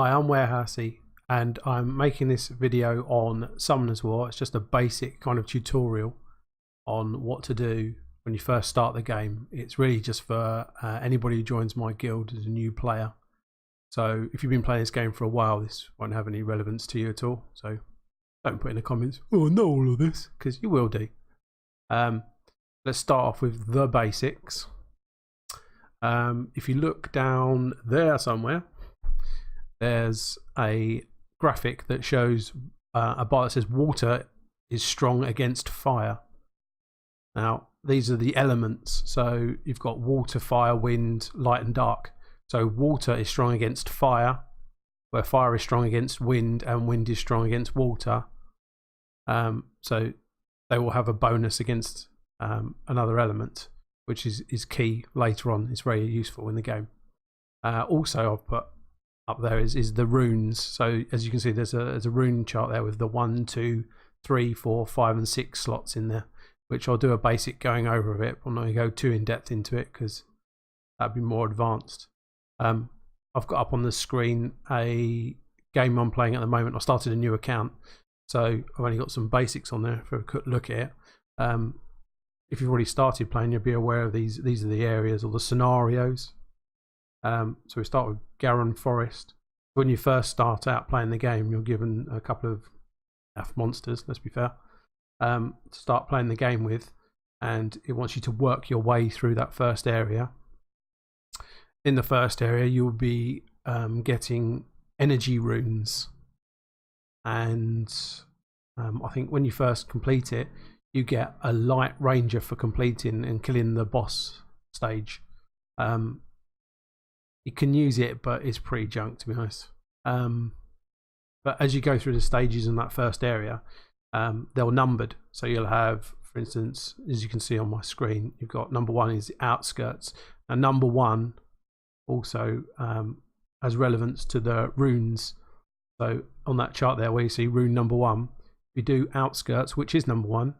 Hi, I'm Warehousie and I'm making this video on Summoner's War. It's just a basic kind of tutorial on what to do when you first start the game. It's really just for anybody who joins my guild as a new player. So if you've been playing this game for a while, this won't have any relevance to you at all. So don't put in the comments, oh, I know all of this, because you will do. Let's start off with the basics. If you look down there somewhere, there's a graphic that shows a bar that says water is strong against fire. Now these are the elements, so you've got water, fire, wind, light and dark. So water is strong against fire, where fire is strong against wind and wind is strong against water. So they will have a bonus against another element, which is key later on. It's very useful in the game. Also I've put up there is the runes. So as you can see, there's a rune chart there with the 1, 2, 3, 4, 5 and 6 slots in there, which I'll do a basic going over of it. I'm not going to go too in depth into it because that'd be more advanced. I've got up on the screen a game I'm playing at the moment. I started a new account, so I've only got some basics on there for a quick look at it. If you've already started playing, you'll be aware of these are the areas or the scenarios. So we start with Garon Forest. When you first start out playing the game, you're given a couple of monsters, let's be fair, to start playing the game with, and it wants you to work your way through that first area. In the first area, you'll be getting energy runes, and I think when you first complete it, you get a light ranger for completing and killing the boss stage. You can use it, but it's pretty junk, to be honest. But as you go through the stages in that first area, they're numbered. So you'll have, for instance, as you can see on my screen, you've got number 1 is the outskirts. Now number 1 also has relevance to the runes. So on that chart there where you see rune number 1, if you do outskirts, which is number 1,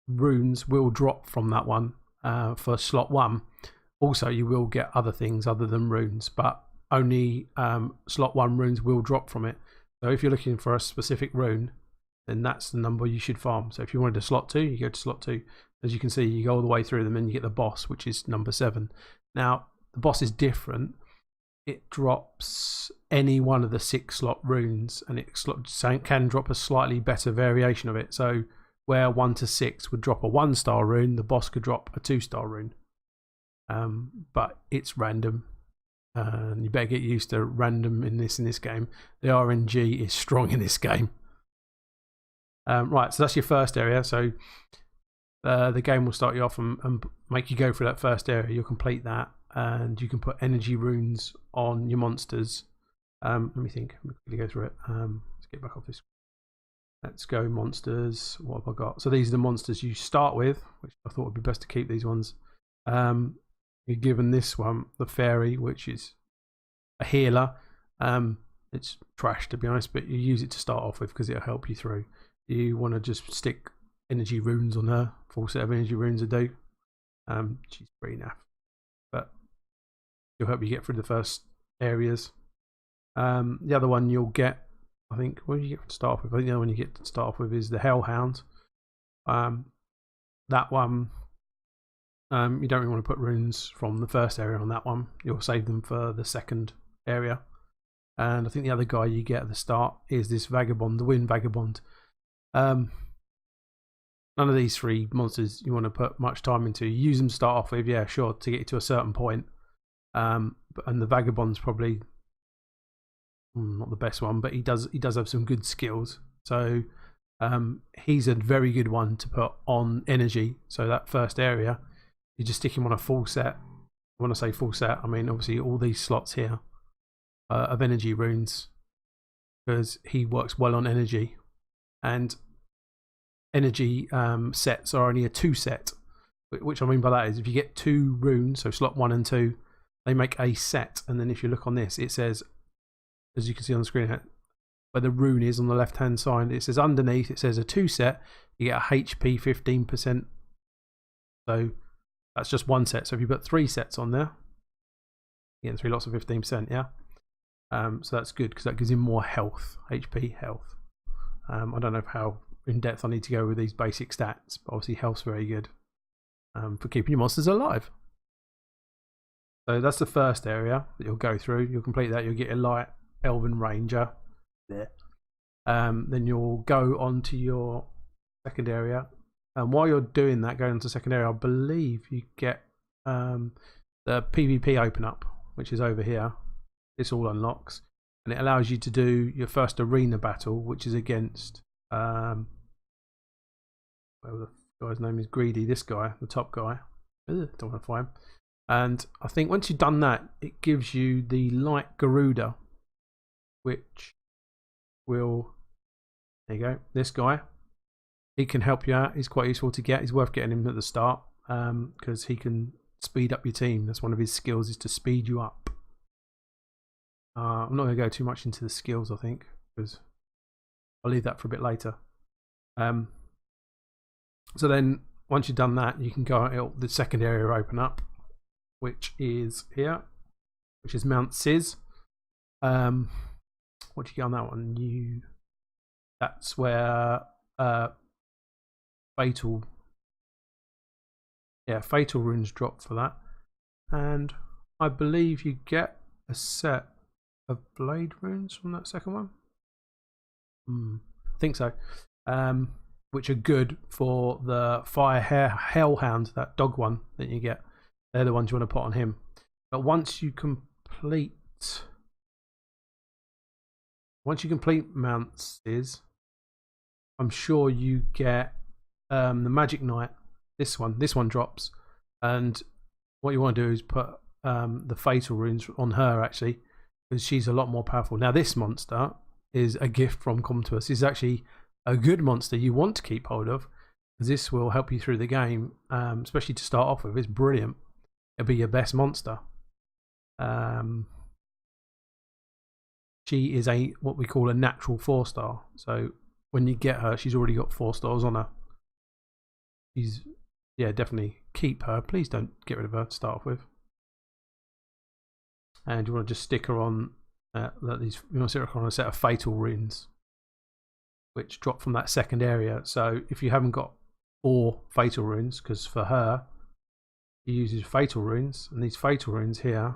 runes will drop from that one for slot 1. Also, you will get other things other than runes, but only slot 1 runes will drop from it. So if you're looking for a specific rune, then that's the number you should farm. So if you wanted a slot 2, you go to slot 2. As you can see, you go all the way through them and you get the boss, which is number 7. Now, the boss is different. It drops any one of the 6 slot runes, and it can drop a slightly better variation of it. So where 1 to 6 would drop a 1-star rune, the boss could drop a 2-star rune. But it's random, and you better get used to random in this game. The RNG is strong in this game. Right, so that's your first area. So the game will start you off and make you go through that first area. You'll complete that, and you can put energy runes on your monsters. Let me think. Let me go through it. Let's get back off this. Let's go monsters. What have I got? So these are the monsters you start with, which I thought would be best to keep these ones. You're given this one, the fairy, which is a healer. It's trash, to be honest, but you use it to start off with because it'll help you through. You want to just stick energy runes on her, full set of energy runes to do. She's pretty naff, but it'll help you get through the first areas. The other one you'll get, I think, what do you get to start off with? I think the other one you get to start off with is the Hellhound. That one, you don't really want to put runes from the first area on that one. You'll save them for the second area. And I think the other guy you get at the start is this Vagabond, the Wind Vagabond. None of these 3 monsters you want to put much time into. You use them to start off with, yeah, sure, to get you to a certain point. And the Vagabond's probably not the best one, but he does have some good skills. So he's a very good one to put on energy. So that first area, you just stick him on a full set. When I say full set, I mean obviously all these slots here of energy runes, because he works well on energy. And energy sets are only a 2 set, which I mean by that is if you get 2 runes, so slot 1 and 2, they make a set. And then if you look on this, it says, as you can see on the screen where the rune is on the left hand side, it says underneath, it says a 2 set, you get a HP 15%. So that's just 1 set. So if you put 3 sets on there, you get 3 lots of 15%, yeah. So that's good because that gives him more health, HP health. I don't know how in depth I need to go with these basic stats, but obviously health's very good for keeping your monsters alive. So that's the first area that you'll go through. You'll complete that. You'll get a light elven ranger there. Then you'll go on to your second area. And while you're doing that, going on to the second area, I believe you get the PvP open up, which is over here. This all unlocks, and it allows you to do your first arena battle, which is against whatever the guy's name is, Greedy. This guy, the top guy. Ugh, don't want to fight him. And I think once you've done that, it gives you the light Garuda, which will, there you go, this guy. He can help you out. He's quite useful to get. He's worth getting him at the start because he can speed up your team. That's one of his skills, is to speed you up. I'm not going to go too much into the skills, I think, because I'll leave that for a bit later. So then once you've done that, you can go out, the second area will open up, which is here, which is Mount Sis. What do you get on that one? That's where fatal runes drop for that, and I believe you get a set of blade runes from that second one. I think so. Which are good for the fire hellhound, that dog one that you get. They're the ones you want to put on him. But once you complete Mount Sis, I'm sure you get the Magic Knight. This one drops, and what you want to do is put the fatal runes on her, actually, because she's a lot more powerful. Now this monster is a gift from Comtuus. This is actually a good monster you want to keep hold of, because this will help you through the game, especially to start off with. It's brilliant. It'll be your best monster. She is what we call a natural 4-star. So when you get her, she's already got 4 stars on her. Yeah, definitely keep her. Please don't get rid of her to start off with. And you want to just stick her on you want to stick her on a set of fatal runes, which drop from that second area. So if you haven't got 4 fatal runes, because for her she uses fatal runes, and these fatal runes here,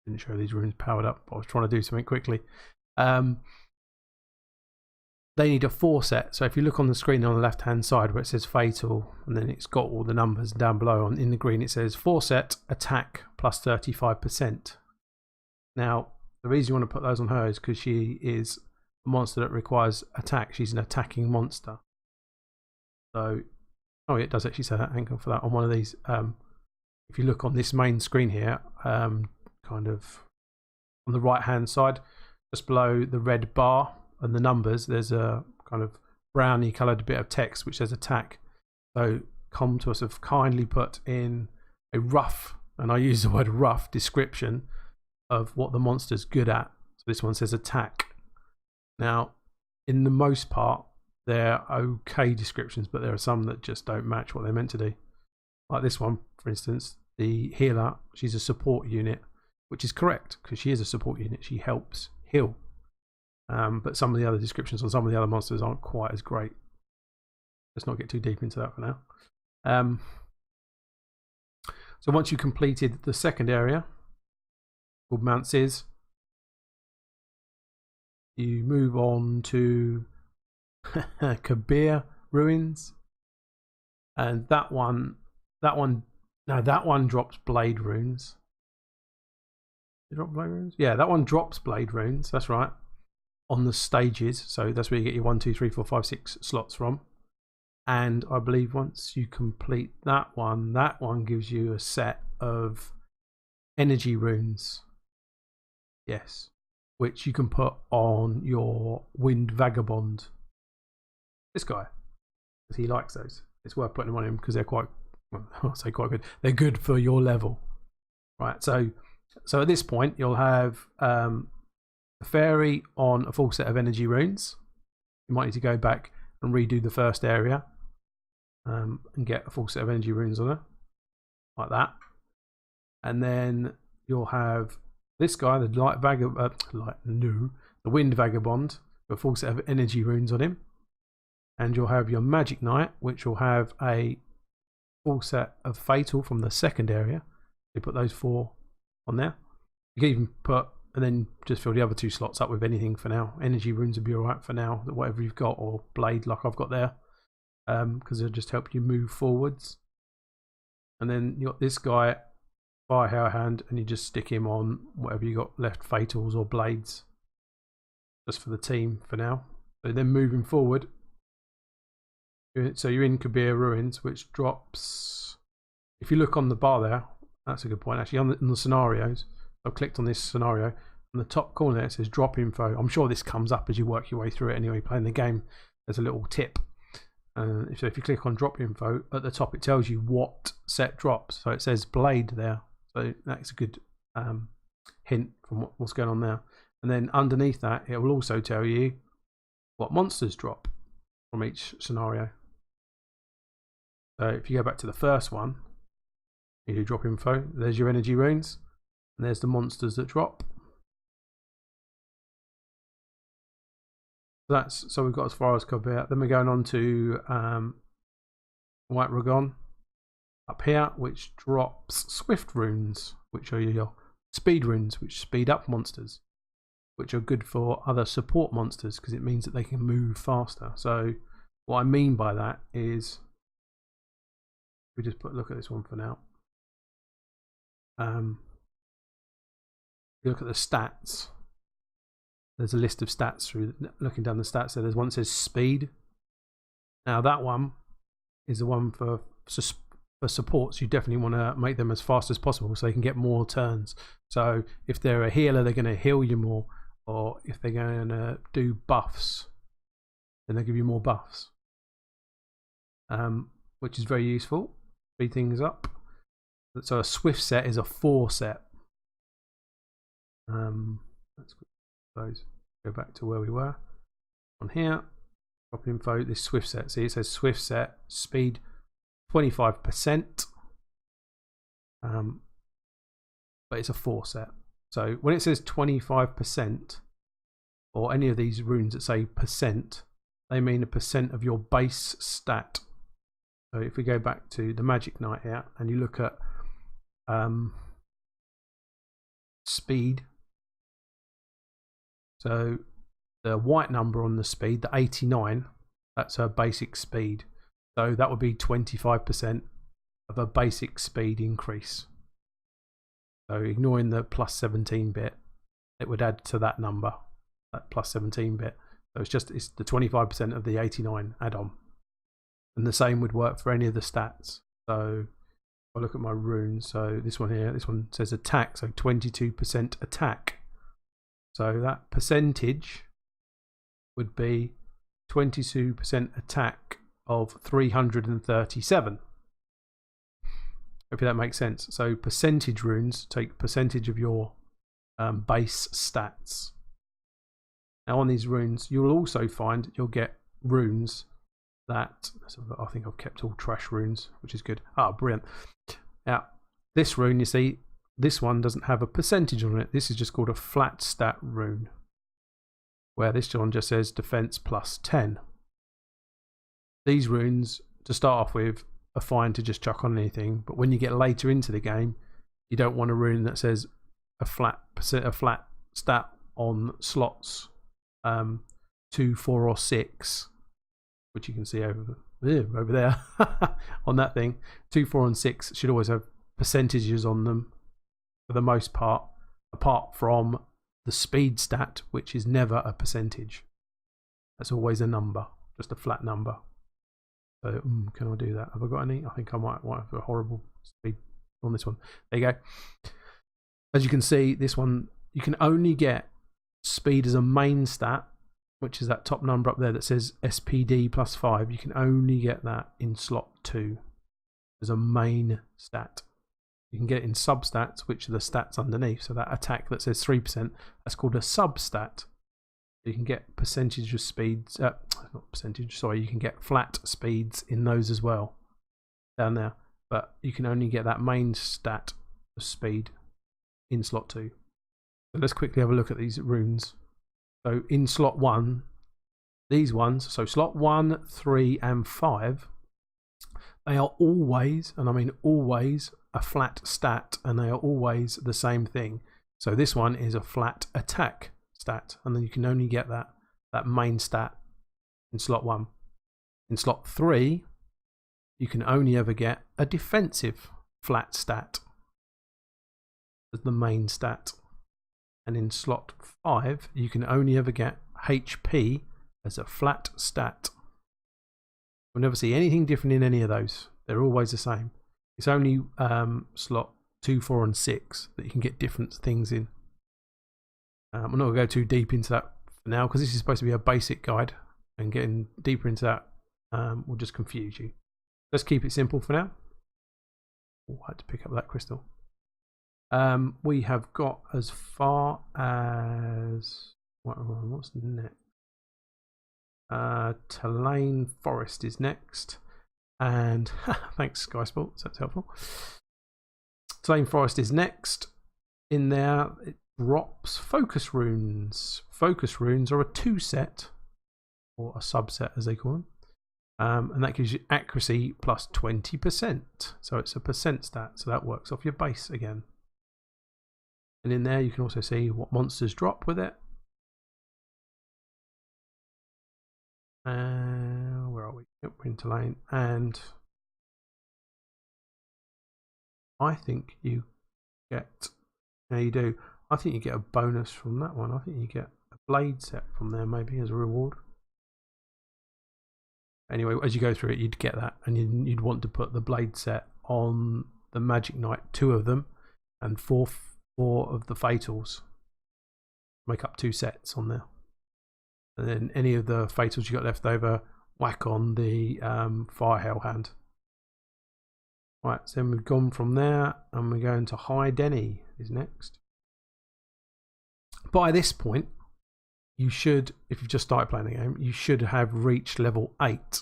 didn't show these runes powered up, but I was trying to do something quickly. They need a 4 set. So if you look on the screen on the left hand side where it says fatal, and then it's got all the numbers down below in the green, it says 4 set attack plus 35%. Now the reason you want to put those on her is because she is a monster that requires attack. She's an attacking monster. So it does actually say that angle for that on one of these. If you look on this main screen here, kind of on the right hand side, just below the red bar and the numbers, there's a kind of brownie coloured bit of text which says attack. So Comtuus have kindly put in a rough, and I use the word rough, description of what the monster's good at. So this one says attack. Now, in the most part, they're okay descriptions, but there are some that just don't match what they're meant to do. Like this one, for instance, the healer, she's a support unit, which is correct because she is a support unit. She helps heal. But some of the other descriptions on some of the other monsters aren't quite as great. Let's not get too deep into that for now. So once you completed the second area, called Mount Sis, you move on to Kabir Ruins, and that one drops blade runes. Did it drop blade runes? Yeah, that one drops blade runes. That's right. On the stages, so that's where you get your 1, 2, 3, 4, 5, 6 slots from. And I believe once you complete that one gives you a set of energy runes. Yes, which you can put on your Wind Vagabond. This guy, because he likes those. It's worth putting them on him because they're quite, well, I'll say quite good. They're good for your level, right? So at this point, you'll have a fairy on a full set of energy runes. You might need to go back and redo the first area and get a full set of energy runes on her, like that. And then you'll have This guy, the the Wind Vagabond, with a full set of energy runes on him. And you'll have your Magic Knight, which will have a full set of Fatal from the second area. You put those 4 on there. You can even put, and then just fill the other 2 slots up with anything for now. Energy runes would be alright for now, whatever you've got, or Blade like I've got there, because they'll just help you move forwards. And then you got this guy, Fire Hand, and you just stick him on whatever you got left, Fatals or Blades, just for the team for now. So then moving forward, so you're in Kabir Ruins, which drops, if you look on the bar there, that's a good point actually, on the scenarios. I've clicked on this scenario, in the top corner there it says drop info. I'm sure this comes up as you work your way through it anyway, playing the game. There's a little tip. So if you click on drop info, at the top it tells you what set drops. So it says Blade there. So that's a good hint from what's going on there. And then underneath that, it will also tell you what monsters drop from each scenario. So if you go back to the first one, you do drop info, there's your energy runes, and there's the monsters that drop. So we've got as far as Kabir. Then we're going on to White Ragon up here, which drops Swift runes, which are your speed runes, which speed up monsters, which are good for other support monsters because it means that they can move faster. So what I mean by that is, we just look at this one for now. Look at the stats. There's a list of stats through looking down the stats there. There's one that says speed. Now that one is the one for supports. You definitely want to make them as fast as possible so they can get more turns. So if they're a healer, they're going to heal you more, or if they're going to do buffs, then they give you more buffs, which is very useful. Speed things up. So a swift set is a 4 set. Let's go back to where we were on here. Drop info. This swift set. See, it says swift set speed 25%, but it's a 4 set. So when it says 25%, or any of these runes that say percent, they mean a percent of your base stat. So if we go back to the Magic Knight here and you look at speed, so the white number on the speed, the 89, that's her basic speed. So that would be 25% of a basic speed increase. So ignoring the plus 17 bit, it would add to that number, that plus 17 bit. So it's the 25% of the 89 add-on. And the same would work for any of the stats. So if I look at my runes, so this one here, this one says attack, so 22% attack. So that percentage would be 22% attack of 337. Hopefully that makes sense. So percentage runes take percentage of your base stats. Now on these runes, you'll also find you'll get runes that, I think I've kept all trash runes, which is good. Ah, brilliant. Now this rune, you see, this one doesn't have a percentage on it. This is just called a flat stat rune, where this one just says defense plus 10. These runes, to start off with, are fine to just chuck on anything, but when you get later into the game, you don't want a rune that says a flat stat on slots 2, 4, or 6, which you can see over there on that thing. 2, 4, and 6 should always have percentages on them for the most part, apart from the speed stat, which is never a percentage. That's always a number, just a flat number. So can I do that? Have I got any? I think I might have a horrible speed on this one. There you go. As you can see, this one, you can only get speed as a main stat, which is that top number up there that says SPD plus 5. You can only get that in slot 2 as a main stat. You can get it in substats, which are the stats underneath. So that attack that says 3%, that's called a substat. You can get percentage of speeds, not percentage, sorry, you can get flat speeds in those as well down there. But you can only get that main stat of speed in slot 2. So let's quickly have a look at these runes. So in slot 1, these ones, so slot 1, 3 and 5, they are always, and I mean always, a flat stat, and they are always the same thing. So this one is a flat attack stat, and then you can only get that main stat in slot 1. In slot 3, you can only ever get a defensive flat stat as the main stat. And in slot 5, you can only ever get HP as a flat stat. You'll never see anything different in any of those. They're always the same. It's only slot 2, 4 and 6 that you can get different things in. I'm not going to go too deep into that for now, because this is supposed to be a basic guide, and getting deeper into that will just confuse you. Let's keep it simple for now. Oh, I had to pick up that crystal. We have got as far as what's next? Tulane Forest is next, and thanks Sky Sports, that's helpful. Tulane Forest is next. In there, it drops focus runes. Focus runes are a 2 set, or a subset as they call them. And that gives you accuracy plus 20%. So it's a percent stat, so that works off your base again. And in there you can also see what monsters drop with it. Where are we? Yep, we're in Tulane. And I think you get, yeah, you do. I think you get a bonus from that one. I think you get a blade set from there maybe as a reward. Anyway, as you go through it, you'd get that, and you'd want to put the blade set on the Magic Knight, 2 of them, and 4 of the Fatals. Make up 2 sets on there. And then any of the Fatals you got left over, whack on the Fire Hell Hand. Right, so then we've gone from there, and we're going to High Denny is next. By this point, you should, if you've just started playing the game, you should have reached level 8.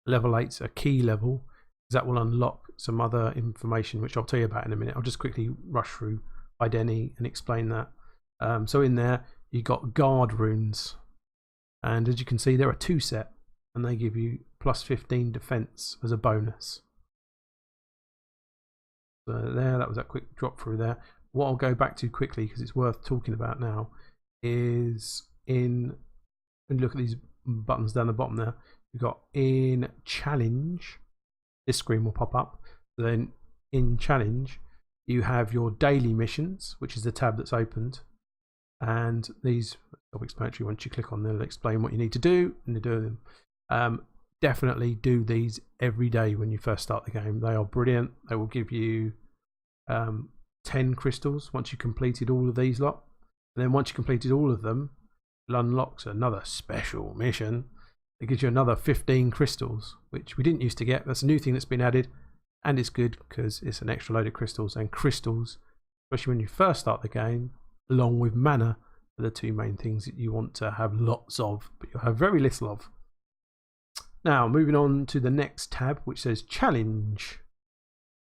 Level 8's a key level, because that will unlock some other information, which I'll tell you about in a minute. I'll just quickly rush through Ideni and explain that. So in there, you got guard runes, and as you can see, they're a 2 set, and they give you plus 15 defense as a bonus. So there, that was a quick drop through there. What I'll go back to quickly, because it's worth talking about now, is when you look at these buttons down the bottom there, you've got in challenge, this screen will pop up. So then in challenge, you have your daily missions, which is the tab that's opened, and these self-explanatory. Once you click on them, they'll explain what you need to do, and you do them. Definitely do these every day when you first start the game. They are brilliant. They will give you 10 crystals once you've completed all of these lot. And then once you've completed all of them, it unlocks another special mission. It gives you another 15 crystals, which we didn't used to get. That's a new thing that's been added, and it's good because it's an extra load of crystals. And crystals, especially when you first start the game, along with mana, are the 2 main things that you want to have lots of, but you'll have very little of. Now, moving on to the next tab, which says challenge.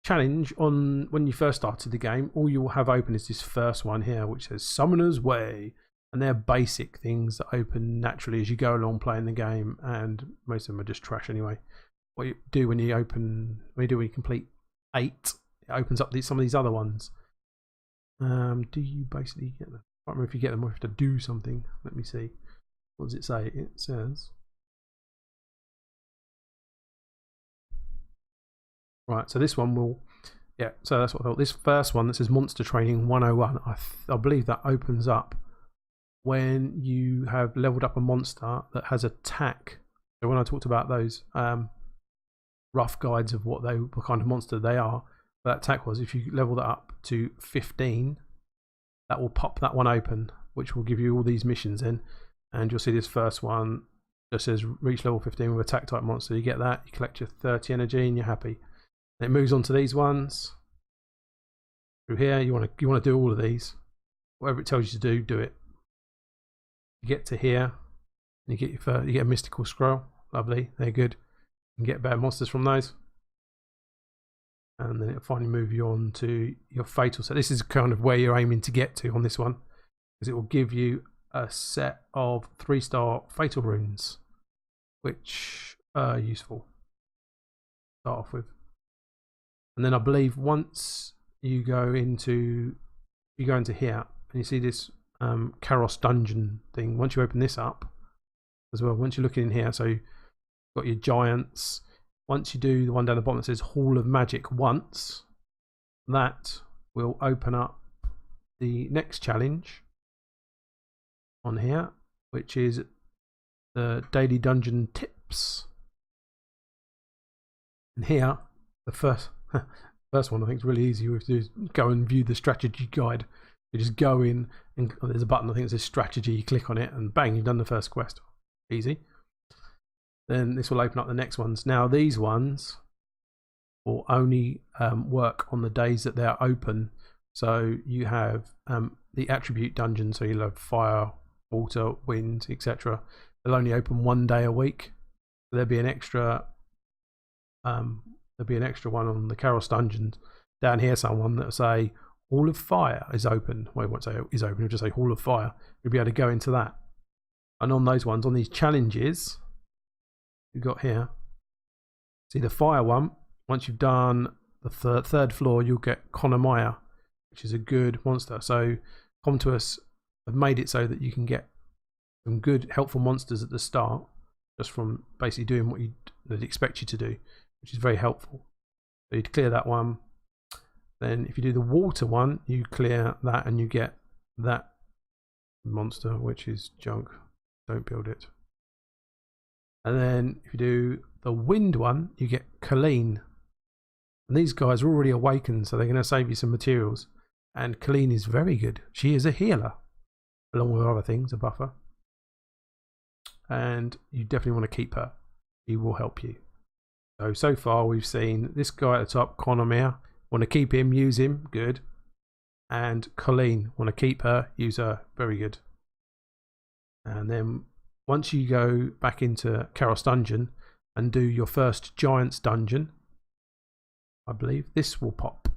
Challenge, on when you first started the game, all you will have open is this first one here, which says Summoner's Way, and they're basic things that open naturally as you go along playing the game, and most of them are just trash anyway. What you do when you complete 8, it opens up some of these other ones. Do you basically get them? I can't remember if you get them or if you have to do something. Let me see. What does it say? It says, right, so this one will, yeah, so that's what I thought. This first one that says Monster Training 101, I believe that opens up when you have leveled up a monster that has attack. So when I talked about those rough guides of what kind of monster they are, that attack was, if you level that up to 15, that will pop that one open, which will give you all these missions in. And you'll see this first one just says reach level 15 with attack type monster. You get that, you collect your 30 energy, and you're happy. And it moves on to these ones. Through here, you want to do all of these. Whatever it tells you to do, do it. You get to here, and you get a mystical scroll. Lovely, they're good. You can get better monsters from those. And then it'll finally move you on to your fatal. So this is kind of where you're aiming to get to on this one. because it will give you a set of 3-star fatal runes, which are useful to start off with. And then I believe once you go into here and you see this Karos dungeon thing, once you open this up as well, once you're looking in here, so you've got your giants. Once you do the one down the bottom that says Hall of Magic once, that will open up the next challenge on here, which is the daily dungeon tips. And here, the first one I think is really easy. We have to go and view the strategy guide. You just go in and there's a button, I think it says strategy, you click on it and bang, you've done the first quest. Easy. Then this will open up the next ones. Now these ones will only work on the days that they're open. So you have the attribute dungeon, so you'll have fire, water, wind, etc. They'll only open 1 day a week. So there'll be an extra one on the Karos dungeons. Down here, someone that'll say Hall of Fire is open. Well, it won't say is open, it'll just say Hall of Fire. You'll be able to go into that. And on those ones, on these challenges you've got here, see the fire one, once you've done the third floor, you'll get Konamaya, which is a good monster. So Comtuous have made it so that you can get some good helpful monsters at the start, just from basically doing what they'd expect you to do, which is very helpful. So you'd clear that one. Then if you do the water one, you clear that and you get that monster, which is junk. Don't build it. And then if you do the wind one, you get Colleen. And these guys are already awakened, so they're going to save you some materials. And Colleen is very good. She is a healer, along with other things, a buffer. And you definitely want to keep her. She will help you. So far we've seen this guy at the top, Konamir. Want to keep him, use him, good. And Colleen, want to keep her, use her, very good. And then once you go back into Karos Dungeon and do your first Giants Dungeon, I believe this will pop.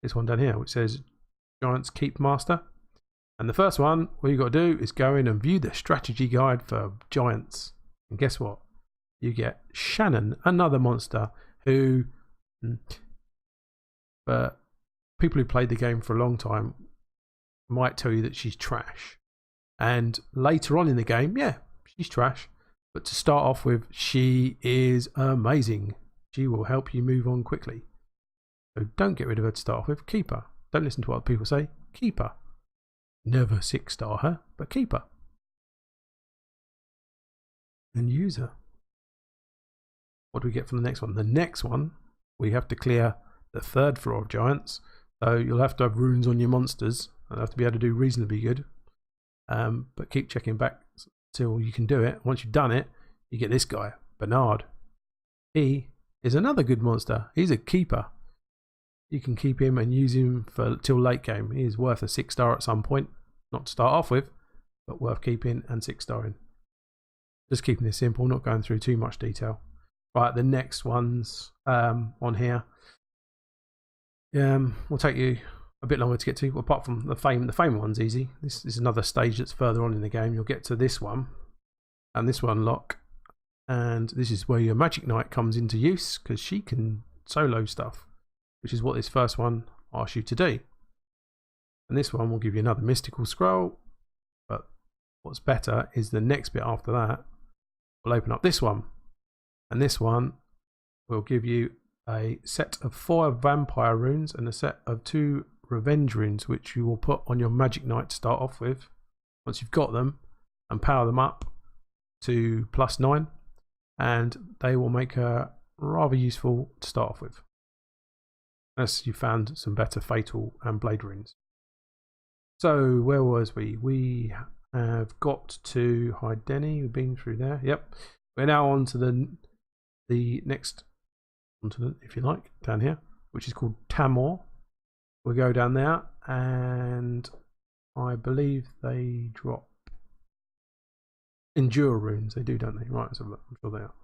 This one down here, which says Giants Keep Master. And the first one, all you've got to do is go in and view the strategy guide for Giants. And guess what? You get Shannon, another monster who... But people who played the game for a long time might tell you that she's trash. And later on in the game, yeah, she's trash. But to start off with, she is amazing. She will help you move on quickly. So don't get rid of her to start off with. Keep her. Don't listen to what people say. Keep her. Never 6-star her, but keep her. And use her. What do we get from the next one? The next one, we have to clear the 3rd floor of Giants. So you'll have to have runes on your monsters. They'll have to be able to do reasonably good. But keep checking back till you can do it. Once you've done it, you get this guy, Bernard. He is another good monster. He's a keeper. You can keep him and use him for till late game. He is worth a 6-star at some point. Not to start off with, but worth keeping and 6-starring. Just keeping this simple, not going through too much detail. Right, the next ones on here. Will take you a bit longer to get to. Apart from the fame one's easy. This is another stage that's further on in the game. You'll get to this one, and this will unlock. And this is where your Magic Knight comes into use, because she can solo stuff, which is what this first one asks you to do. And this one will give you another mystical scroll. But what's better is the next bit after that will open up this one. And this one will give you a set of 4 vampire runes and a set of 2 revenge runes, which you will put on your Magic Knight to start off with. Once you've got them, and power them up to +9, and they will make her rather useful to start off with, unless you found some better fatal and blade runes. So where was we? We have got to Hydeni. We've been through there. Yep. We're now on to the next continent, if you like, down here, which is called Tamor. We'll go down there, and I believe they drop Endure runes. They do, don't they? Right, so I'm sure they are.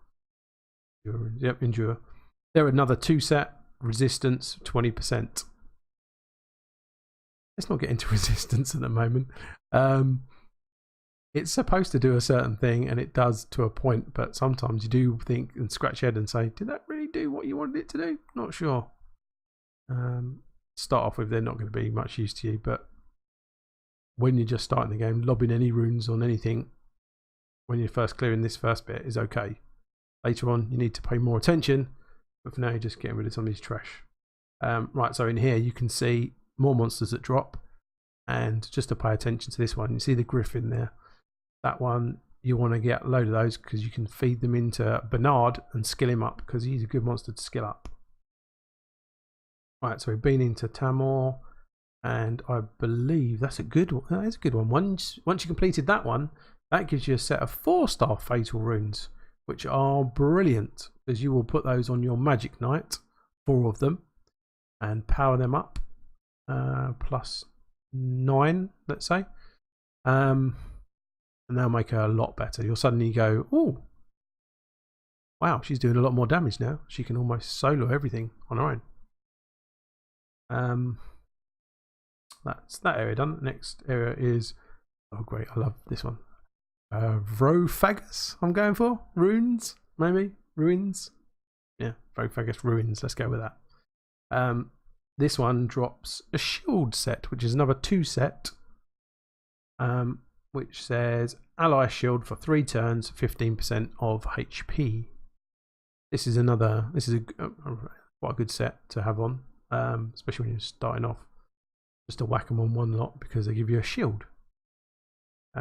Endure runes. Yep, Endure. They're another 2 set, resistance 20%. let's not get into resistance at the moment. It's supposed to do a certain thing, and it does to a point, but sometimes you do think and scratch your head and say, did that really do what you wanted it to do? Not sure. Start off with, they're not going to be much use to you, but when you're just starting the game, lobbing any runes on anything when you're first clearing this first bit is okay. Later on, you need to pay more attention, but for now, you're just getting rid of some of these trash. Right, so in here, you can see more monsters that drop, and just to pay attention to this one, you see the griffin there. That one, you want to get a load of those because you can feed them into Bernard and skill him up, because he's a good monster to skill up. Right, so we've been into Tamor, and I believe that's a good one. That is a good one. Once you completed that one, that gives you a set of 4-star fatal runes, which are brilliant, because you will put those on your Magic Knight, 4 of them, and power them up, plus 9, let's say. And they'll make her a lot better. You'll suddenly go, oh, wow, she's doing a lot more damage now. She can almost solo everything on her own. That's that area done. Next area is, oh great, I love this one. Warehousie, I'm going for. Runes, maybe? Ruins? Yeah, Warehousie Ruins, let's go with that. This one drops a shield set, which is another 2 set, which says ally shield for 3 turns, 15% of HP. This is quite a good set to have on, especially when you're starting off, just to whack them on one lot because they give you a shield.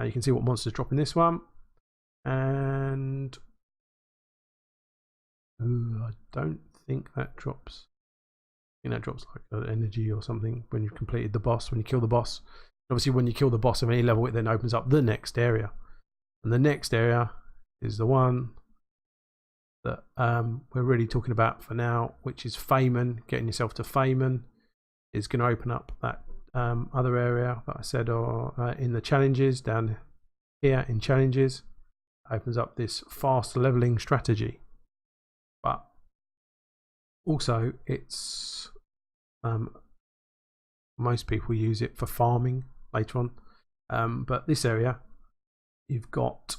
You can see what monsters drop in this one, and I don't think that drops. I think that drops like an energy or something when you've completed the boss, when you kill the boss. Obviously, when you kill the boss of any level, it then opens up the next area. And the next area is the one that we're really talking about for now, which is Fayman. Getting yourself to Fayman is going to open up that other area that I said, or in the challenges down here in challenges, opens up this fast leveling strategy. But also, it's most people use it for farming later on. But this area, you've got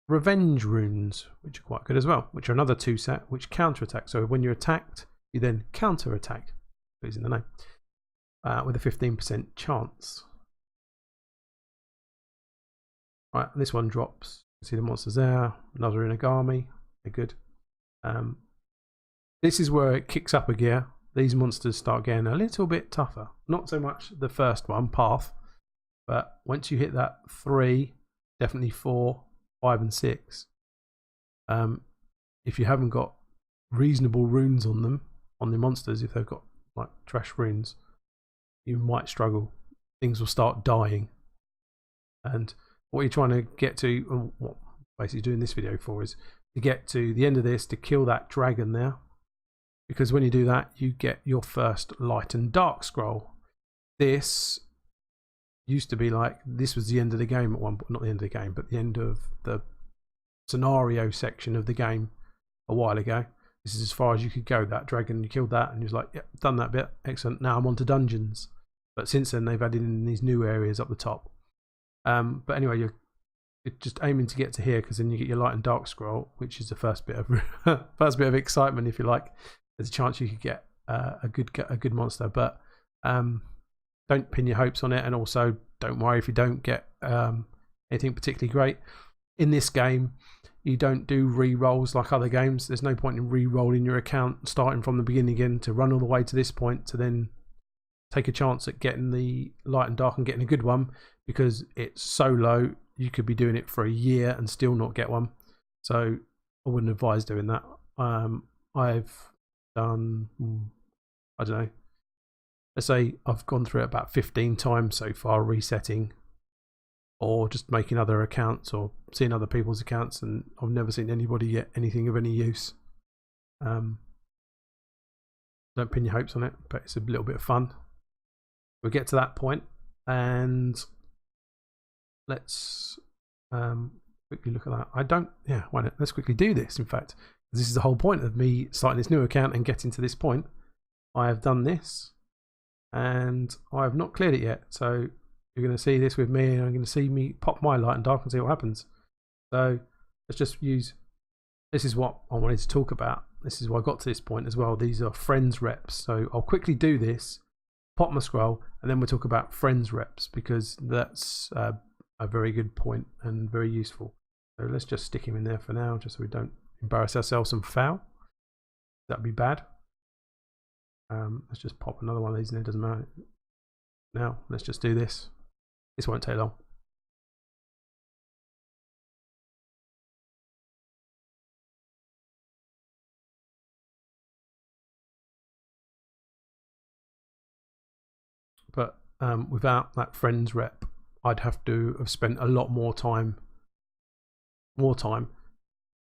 revenge runes, which are quite good as well, which are another 2 set, which counter attack. So when you're attacked, you then counter attack, losing the name, with a 15% chance. Right, this one drops. You see the monsters there. Another Inagami, they're good. This is where it kicks up a gear. These monsters start getting a little bit tougher. Not so much the first one, Path, but once you hit that 3, definitely 4, 5 and 6, if you haven't got reasonable runes on them, on the monsters, if they've got like trash runes, you might struggle. Things will start dying. And what you're trying to get to, and what basically doing this video for, is to get to the end of this, to kill that dragon there. Because when you do that, you get your first light and dark scroll. This used to be like, this was the end of the game at one point, not the end of the game, but the end of the scenario section of the game a while ago. This is as far as you could go. That dragon, you killed that, and you was like, yep, done that bit, excellent. Now I'm on to dungeons. But since then, they've added in these new areas up the top. But anyway, you're just aiming to get to here, because then you get your light and dark scroll, which is the first bit of excitement, if you like. There's a chance you could get a good monster, but don't pin your hopes on it, and also don't worry if you don't get anything particularly great. In this game, you don't do re-rolls like other games. There's no point in re-rolling your account, starting from the beginning again to run all the way to this point to then take a chance at getting the light and dark and getting a good one, because it's so low. You could be doing it for a year and still not get one. So I wouldn't advise doing that. I've done, I don't know, let's say I've gone through it about 15 times so far, resetting or just making other accounts or seeing other people's accounts, and I've never seen anybody get anything of any use. Don't pin your hopes on it, but it's a little bit of fun. We'll get to that point, and let's quickly look at that. Let's quickly do this. In fact, this is the whole point of me starting this new account and getting to this point. I have done this, and I have not cleared it yet. So you're going to see this with me, and I'm going to see me pop my light and dark and see what happens. So let's just use, this is what I wanted to talk about. This is why I got to this point as well. These are friends reps. So I'll quickly do this, pop my scroll, and then we'll talk about friends reps, because that's a very good point and very useful. So let's just stick him in there for now, just so we don't embarrass ourselves and foul. That'd be bad. Let's just pop another one of these in. It doesn't matter. Now let's just do this. This won't take long. But without that friends rep, I'd have to have spent a lot more time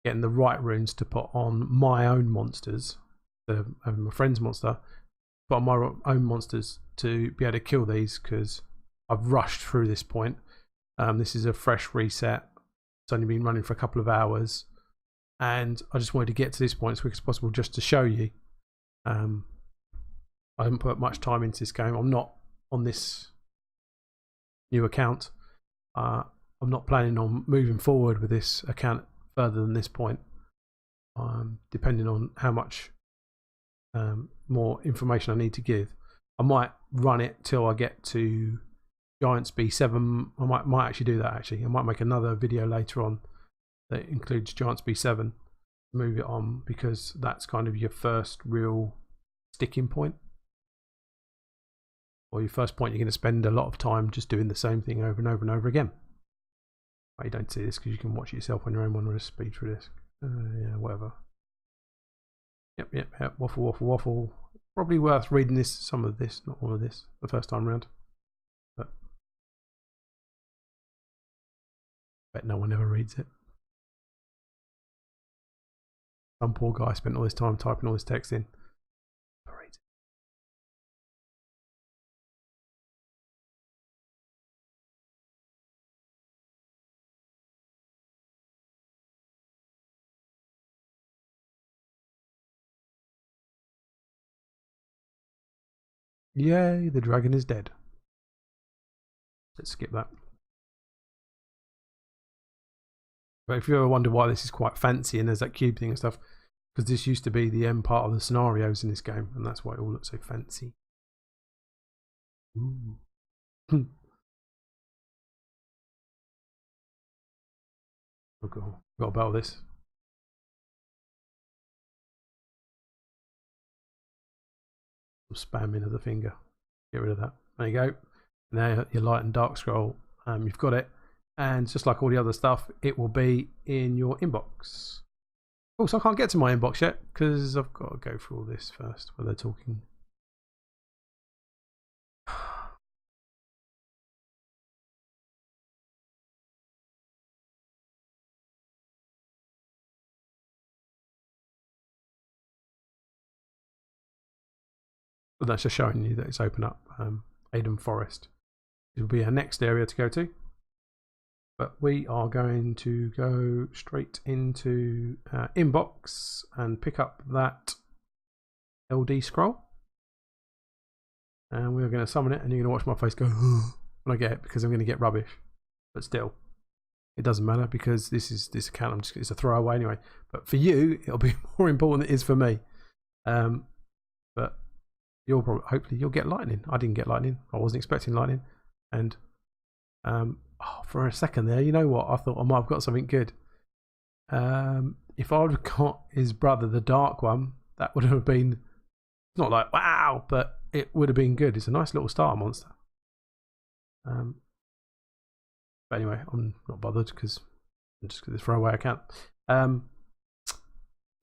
getting the right runes to put on my own monsters, my friend's monster, put on my own monsters to be able to kill these, because I've rushed through this point. This is a fresh reset. It's only been running for a couple of hours, and I just wanted to get to this point as quick as possible just to show you. I haven't put much time into this game. I'm not on this new account. I'm not planning on moving forward with this account further than this point, depending on how much more information I need to give. I might run it till I get to Giants B7. I might actually do that. Actually, I might make another video later on that includes Giants B7. Move it on, because that's kind of your first real sticking point, or your first point. You're going to spend a lot of time just doing the same thing over and over and over again. You don't see this because you can watch it yourself on your own one, or speed through this. Yeah, whatever. Yep. Waffle. Probably worth reading this, some of this, not all of this, the first time round. But I bet no one ever reads it. Some poor guy spent all this time typing all this text in. Yay, the dragon is dead. Let's skip that. But if you ever wonder why this is quite fancy and there's that cube thing and stuff, because this used to be the end part of the scenarios in this game, and that's why it all looks so fancy. Ooh. Oh god, forgot about this. Spamming of the finger. Get rid of that. There you go. Now your light and dark scroll, you've got it, and just like all the other stuff, it will be in your inbox. Also, I can't get to my inbox yet because I've got to go through all this first where they're talking. But that's just showing you that it's open up. Aden Forest. It will be our next area to go to. But we are going to go straight into inbox and pick up that LD scroll. And we're going to summon it, and you're going to watch my face go when I get it, because I'm going to get rubbish. But still, it doesn't matter, because this account, it's a throwaway anyway. But for you, it'll be more important than it is for me. But hopefully you'll get lightning. I didn't get lightning. I wasn't expecting lightning. And for a second there, you know what? I thought I might have got something good. If I would have got his brother, the dark one, that would have been not like wow, but it would have been good. It's a nice little starter monster. But anyway, I'm not bothered because I'm just going to throw away I can.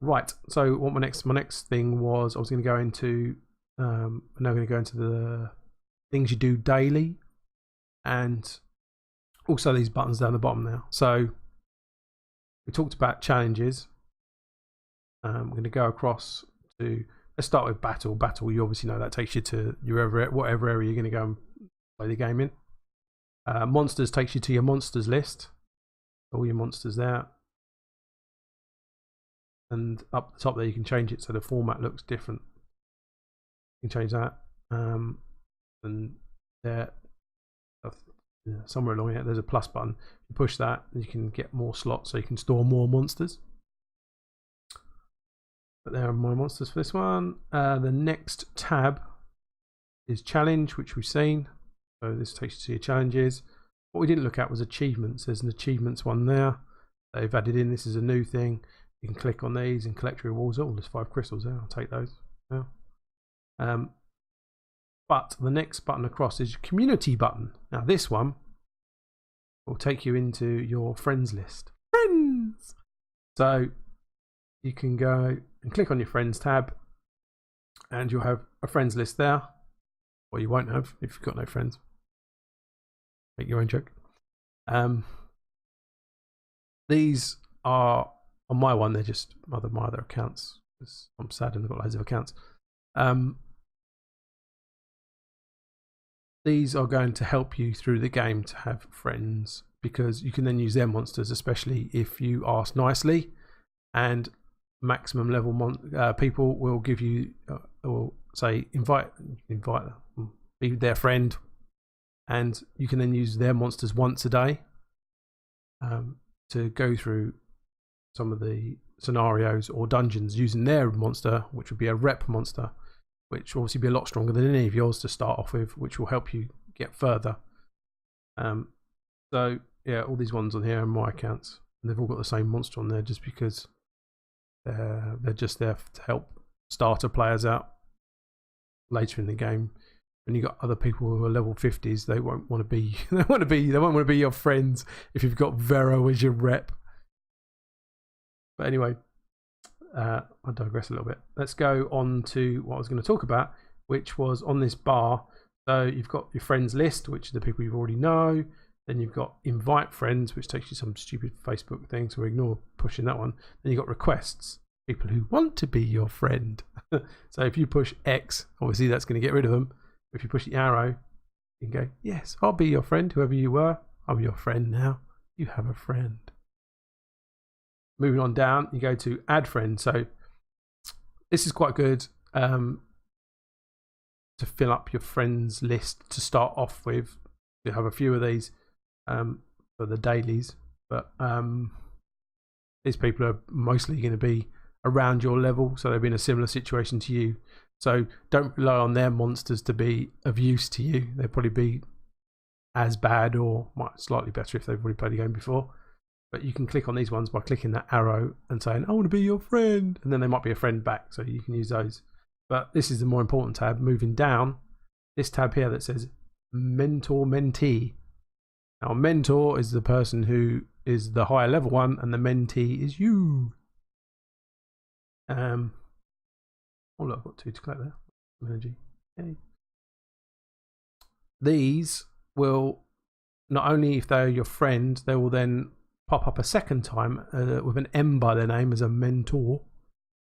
Right. So what my next thing was, I was going to go into. I'm now going to go into the things you do daily, and also these buttons down the bottom now. So we talked about challenges. We're going to go across to, let's start with battle. Battle, you obviously know that takes you to whatever area you're going to go and play the game in. Monsters takes you to your monsters list. All your monsters there. And up the top there you can change it so the format looks different. You can change that. and there, somewhere along here, there's a plus button. You push that, and you can get more slots, so you can store more monsters. But there are my monsters for this one. The next tab is challenge, which we've seen. So this takes you to your challenges. What we didn't look at was achievements. There's an achievements one there. They've added in. This is a new thing. You can click on these and collect rewards. Oh, there's 5 crystals there. I'll take those. Yeah. But the next button across is your community button. Now this one will take you into your friends list. Friends! So you can go and click on your friends tab, and you'll have a friends list there. Or you won't have if you've got no friends. Make your own joke. These are, on my one, they're just my other accounts. I'm sad and I've got loads of accounts. These are going to help you through the game to have friends, because you can then use their monsters, especially if you ask nicely, and maximum level people will give you, or say invite them, be their friend, and you can then use their monsters once a day to go through some of the scenarios or dungeons using their monster, which would be a rep monster, which will obviously be a lot stronger than any of yours to start off with, which will help you get further. So yeah, all these ones on here are my accounts, and they've all got the same monster on there just because they're just there to help starter players out later in the game. When you got other people who are level 50s, they won't want to be they won't want to be your friends if you've got Vero as your rep. But anyway, I digress a little bit. Let's go on to what I was going to talk about, which was on this bar. So you've got your friends list, which are the people you already know. Then you've got invite friends, which takes you some stupid Facebook thing, so ignore pushing that one. Then you've got requests, people who want to be your friend. So if you push X, obviously that's going to get rid of them. If you push the arrow, you can go, yes, I'll be your friend, whoever you were. I'm your friend now. You have a friend. Moving on down, you go to add friend. So this is quite good to fill up your friends list to start off with. You have a few of these for the dailies, but these people are mostly going to be around your level, so they'll be in a similar situation to you. So don't rely on their monsters to be of use to you. They'll probably be as bad or slightly better if they've already played the game before. But you can click on these ones by clicking that arrow and saying, I want to be your friend. And then they might be a friend back, so you can use those. But this is the more important tab. Moving down, this tab here that says Mentor Mentee. Now, mentor is the person who is the higher level one, and the mentee is you. Oh look, I've got 2 to collect there. Energy. Yay. These will, not only if they're your friend, they will then pop up a second time with an M by their name as a mentor.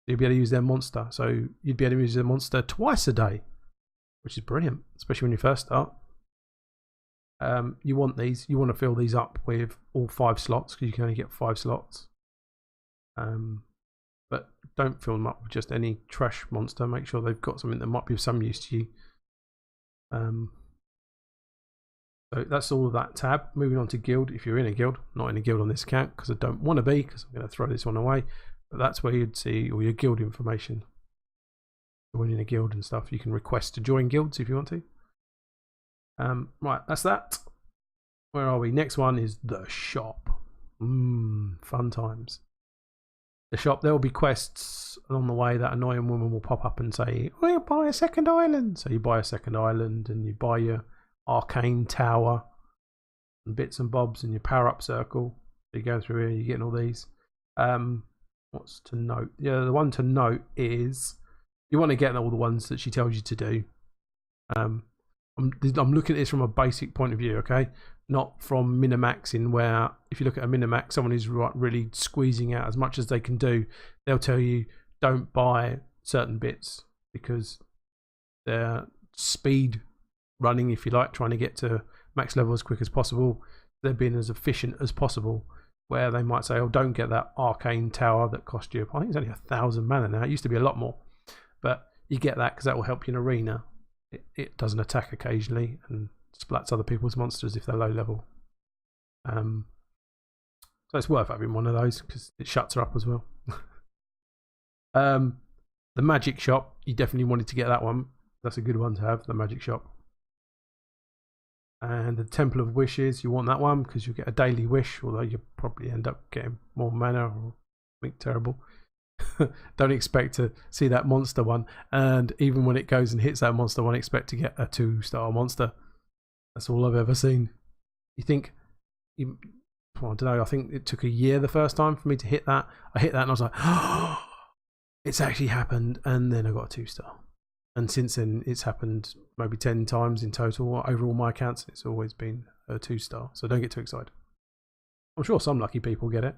You'll be able to use their monster. So you'd be able to use their monster twice a day, which is brilliant, especially when you first start. You want these, you want to fill these up with all 5 slots, because you can only get 5 slots. But don't fill them up with just any trash monster. Make sure they've got something that might be of some use to you. So that's all of that tab. Moving on to guild, if you're in a guild. Not in a guild on this account because I don't want to be, because I'm going to throw this one away. But that's where you'd see all your guild information. Joining a guild and stuff. You can request to join guilds if you want to. Right, that's that. Where are we? Next one is the shop. Fun times. The shop, there will be quests along the way. That annoying woman will pop up and say, "Will you buy a second island?" So you buy a second island, and you buy your arcane tower and bits and bobs, and your power up circle. So you go through here, you're getting all these. What's to note? Yeah, the one to note is you want to get all the ones that she tells you to do. I'm looking at this from a basic point of view, okay? Not from minimaxing, where if you look at a minimax, someone who's really squeezing out as much as they can do, they'll tell you don't buy certain bits because they're speed running, if you like, trying to get to max level as quick as possible. They're being as efficient as possible, where they might say, oh, don't get that arcane tower that cost you, I think it's only 1,000 mana now. It used to be a lot more, but you get that because that will help you in arena. it doesn't attack occasionally and splats other people's monsters if they're low level. So it's worth having one of those because it shuts her up as well. The magic shop, you definitely wanted to get that one. That's a good one to have, the magic shop. And the Temple of Wishes, you want that one because you get a daily wish, although you probably end up getting more mana or something terrible. Don't expect to see that monster one, and even when it goes and hits that monster one, expect to get a 2-star monster. That's all I've ever seen. You think, I don't know, I think it took a year the first time for me to hit that. I hit that and I was like, oh, it's actually happened, and then I got a 2-star. And since then, it's happened maybe 10 times in total. Over all my accounts, it's always been a 2-star. So don't get too excited. I'm sure some lucky people get it.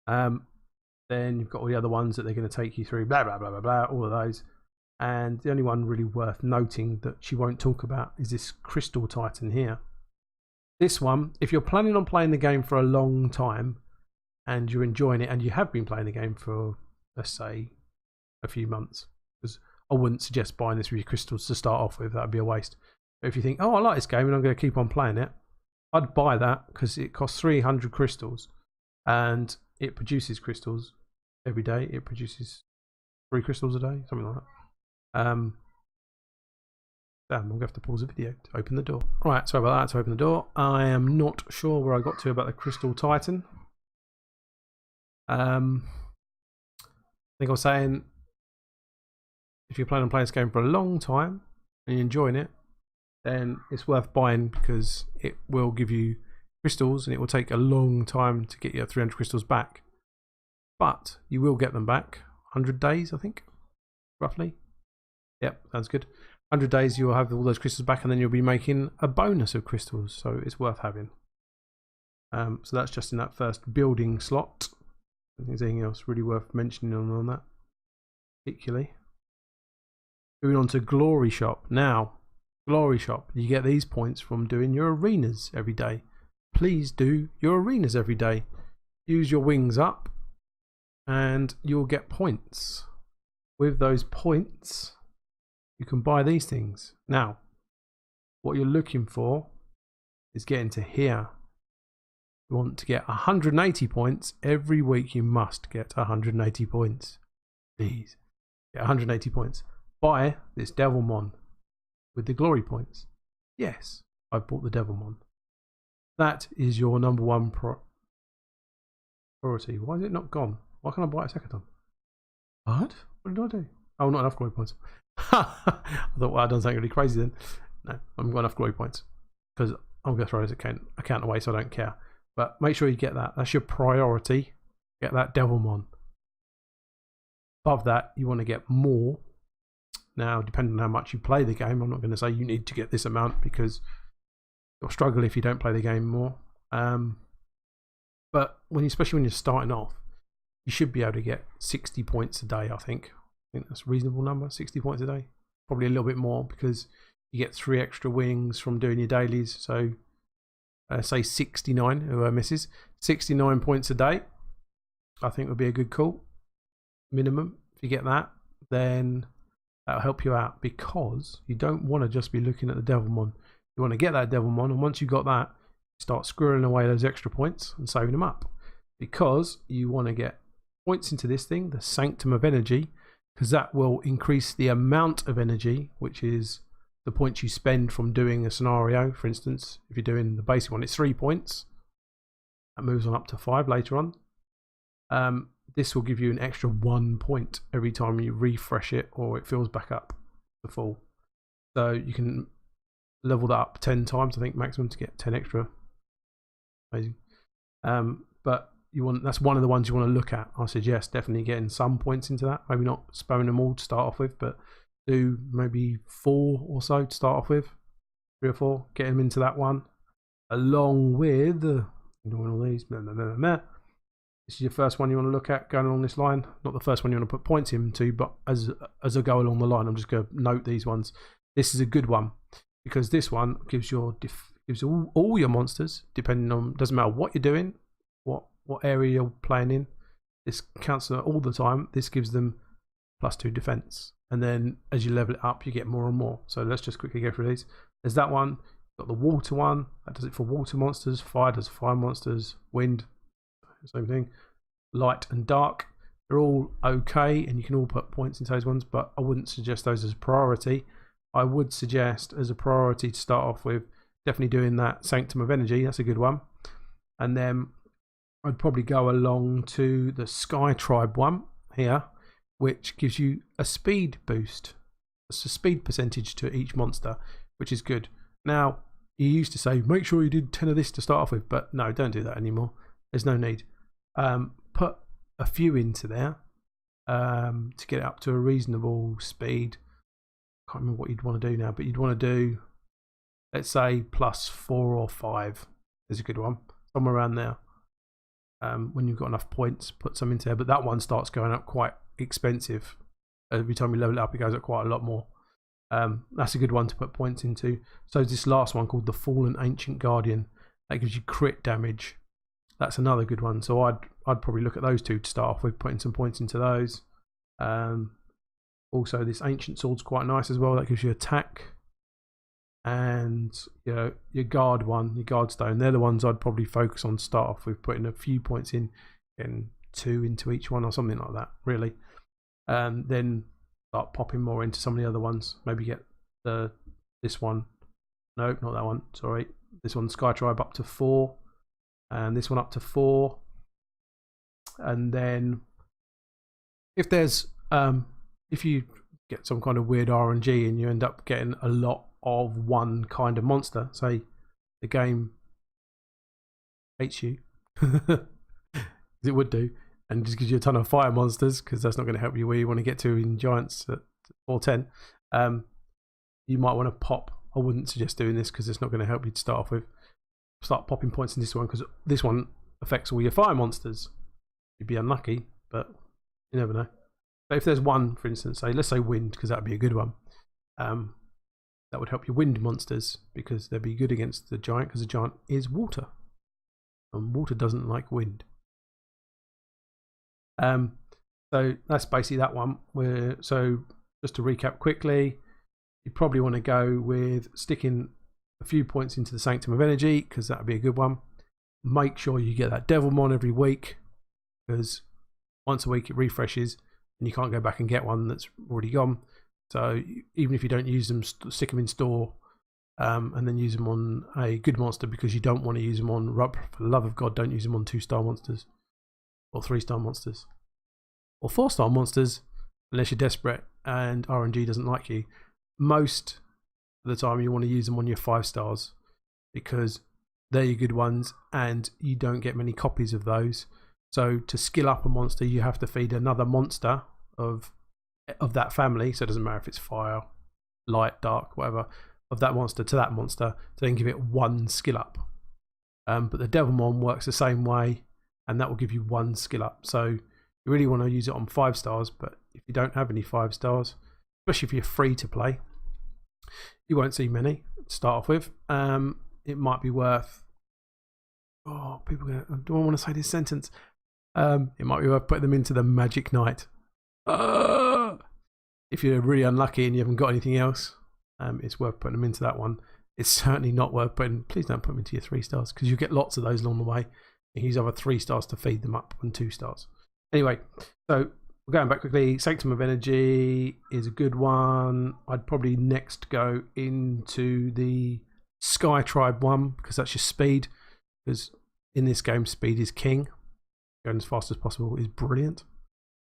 Then you've got all the other ones that they're going to take you through, blah, blah, blah, blah, blah, all of those. And the only one really worth noting that she won't talk about is this Crystal Titan here. This one, if you're planning on playing the game for a long time and you're enjoying it, and you have been playing the game for, let's say, a few months, because I wouldn't suggest buying this with your crystals to start off with. That would be a waste. But if you think, oh, I like this game and I'm going to keep on playing it, I'd buy that because it costs 300 crystals and it produces crystals every day. It produces 3 crystals a day, something like that. Damn, I'm going to have to pause the video to open the door. Right, sorry about that, to open the door. I am not sure where I got to about the Crystal Titan. I think I was saying, if you're planning on playing this game for a long time and you're enjoying it, then it's worth buying because it will give you crystals and it will take a long time to get your 300 crystals back. But you will get them back. 100 days, I think, roughly. Yep, sounds good. 100 days you will have all those crystals back, and then you'll be making a bonus of crystals, so it's worth having. So that's just in that first building slot. I don't think there's anything else really worth mentioning on that particularly. Moving on to Glory Shop. Now, Glory Shop, you get these points from doing your arenas every day. Please do your arenas every day. Use your wings up and you'll get points. With those points, you can buy these things. Now, what you're looking for is getting to here. You want to get 180 points. Every week you must get 180 points. Please, get 180 points. Buy this Devilmon with the glory points. Yes, I bought the Devilmon. That is your number one priority. Why is it not gone? Why can't I buy it a second time? What? What did I do? Oh, not enough glory points. I thought, well, I've done something really crazy then. No, I haven't got enough glory points because I'm going to throw his account away, so I don't care. But make sure you get that. That's your priority. Get that Devilmon. Above that, you want to get more. Now, depending on how much you play the game, I'm not going to say you need to get this amount because you'll struggle if you don't play the game more. But especially when you're starting off, you should be able to get 60 points a day, I think. I think that's a reasonable number, 60 points a day. Probably a little bit more because you get 3 extra wings from doing your dailies. So, say 69, whoever misses. 69 points a day, I think would be a good call. Minimum. If you get that, then that'll help you out because you don't want to just be looking at the Devilmon. You want to get that Devilmon, and once you've got that, start squirreling away those extra points and saving them up because you want to get points into this thing, the Sanctum of Energy, because that will increase the amount of energy, which is the points you spend from doing a scenario. For instance, if you're doing the basic one, it's 3 points. That moves on up to 5 later on. This will give you an extra 1 point every time you refresh it or it fills back up to full. So you can level that up 10 times, I think, maximum to get 10 extra. Amazing. But that's one of the ones you want to look at. I suggest definitely getting some points into that. Maybe not spamming them all to start off with, but do maybe 4 or so to start off with. 3 or 4. Get them into that one. Along with doing all these. This is your first one you want to look at going along this line. Not the first one you want to put points into, but as I go along the line, I'm just going to note these ones. This is a good one because this one gives all your monsters, depending on, doesn't matter what you're doing, what area you're playing in. This counts all the time. This gives them +2 defense. And then as you level it up, you get more and more. So let's just quickly go through these. There's that one. Got the water one. That does it for water monsters. Fire does fire monsters. Wind, same thing. Light and dark. They're all okay, and you can all put points into those ones, but I wouldn't suggest those as a priority. I would suggest as a priority to start off with definitely doing that Sanctum of Energy. That's a good one. And then I'd probably go along to the Sky Tribe one here, which gives you a speed boost. It's a speed percentage to each monster, which is good. Now, you used to say, make sure you did 10 of this to start off with, but no, don't do that anymore. There's no need. Put a few into there to get it up to a reasonable speed. Can't remember what you'd want to do now, but you'd want to do, let's say, +4 or 5 is a good one. Somewhere around there. When you've got enough points, put some into there. But that one starts going up quite expensive. Every time you level it up, it goes up quite a lot more. That's a good one to put points into. So this last one called the Fallen Ancient Guardian. That gives you crit damage. That's another good one. So I'd probably look at those two to start off with, putting some points into those. Also, this Ancient Sword's quite nice as well. That gives you attack. And your guard one, your guard stone, they're the ones I'd probably focus on to start off with, putting a few points in, getting 2 into each one or something like that, really. Then start popping more into some of the other ones. Maybe get this one. No, not that one. Sorry, this one, Sky Tribe, up to 4, and this one up to 4. And then if there's if you get some kind of weird RNG and you end up getting a lot of one kind of monster, say the game hates you, as it would do, and just gives you a ton of fire monsters, because that's not going to help you where you want to get to in Giants at 410. You might want to pop. I wouldn't suggest doing this because it's not going to help you to start off with. Start popping points in this one, because this one affects all your fire monsters. You'd be unlucky, but you never know. But if there's one, for instance, let's say wind, because that would be a good one. That would help your wind monsters, because they'd be good against the giant, because the giant is water, and water doesn't like wind. So that's basically that one. So just to recap quickly, you probably want to go with sticking a few points into the Sanctum of Energy, because that would be a good one. Make sure you get that Devilmon every week, because once a week it refreshes and you can't go back and get one that's already gone. So even if you don't use them, stick them in store, and then use them on a good monster, because you don't want to use them on, for the love of God, don't use them on 2-star monsters or 3-star monsters or 4-star monsters unless you're desperate and RNG doesn't like you. Most of the time you want to use them on your 5 stars, because they're your good ones and you don't get many copies of those. So to skill up a monster, you have to feed another monster of that family, so it doesn't matter if it's fire, light, dark, whatever, of that monster to that monster, to then give it 1 skill up. But the Devilmon works the same way, and that will give you 1 skill up. So you really want to use it on 5 stars, but if you don't have any 5 stars, especially if you're free to play, you won't see many to start off with. It might be worth, do I want to say this sentence? It might be worth putting them into the Magic Knight. If you're really unlucky and you haven't got anything else, it's worth putting them into that one. It's certainly not worth putting, please don't put them into your 3 stars, because you get lots of those along the way. You use other 3 stars to feed them up on 2 stars. Anyway, so going back quickly, Sanctum of Energy is a good one. I'd probably next go into the Sky Tribe one, because that's your speed, because in this game speed is king. Going as fast as possible is brilliant.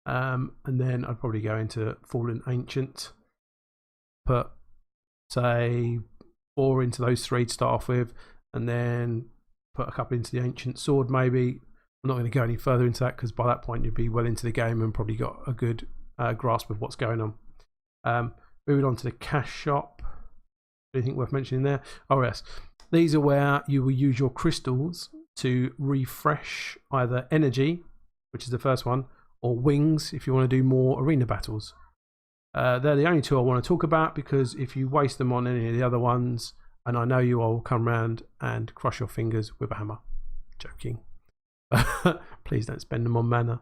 And then I'd probably go into Fallen Ancient, put say 4 into those 3 to start off with, and then put a couple into the Ancient Sword maybe. I'm not going to go any further into that, because by that point you'd be well into the game and probably got a good grasp of what's going on. Moving on to the cash shop. Anything worth mentioning there? Oh yes, these are where you will use your crystals to refresh either energy, which is the first one, or wings if you want to do more arena battles. They're the only 2 I want to talk about, because if you waste them on any of the other ones, and I know you all, will come round and crush your fingers with a hammer. Joking. Please don't spend them on mana.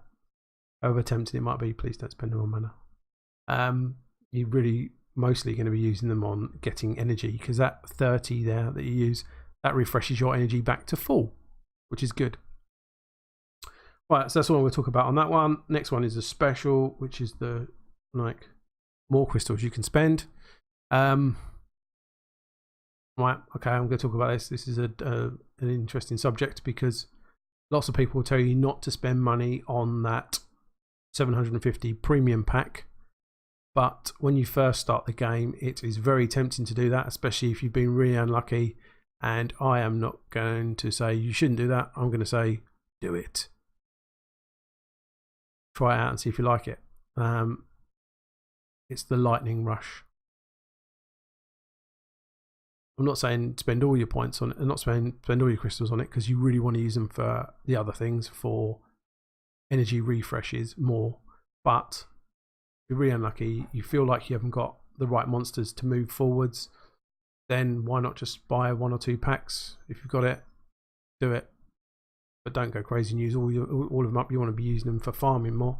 However tempting it might be, please don't spend them on mana. you're really mostly going to be using them on getting energy, because that 30 there that you use, that refreshes your energy back to full, which is good. Right, so that's all we'll talk about on that one. Next one is a special, which is the more crystals you can spend. Right, okay, I'm going to talk about this. This is an interesting subject, because lots of people will tell you not to spend money on that 750 premium pack. But when you first start the game, it is very tempting to do that, especially if you've been really unlucky. And I am not going to say you shouldn't do that. I'm going to say do it. Try it out and see if you like it. It's the lightning rush. I'm not saying spend all your points on it, and not spend all your crystals on it, because you really want to use them for the other things, for energy refreshes more. But if you're really unlucky, you feel like you haven't got the right monsters to move forwards, then why not just buy 1 or 2 packs? If you've got it, do it. But don't go crazy and use all of them up. You want to be using them for farming more,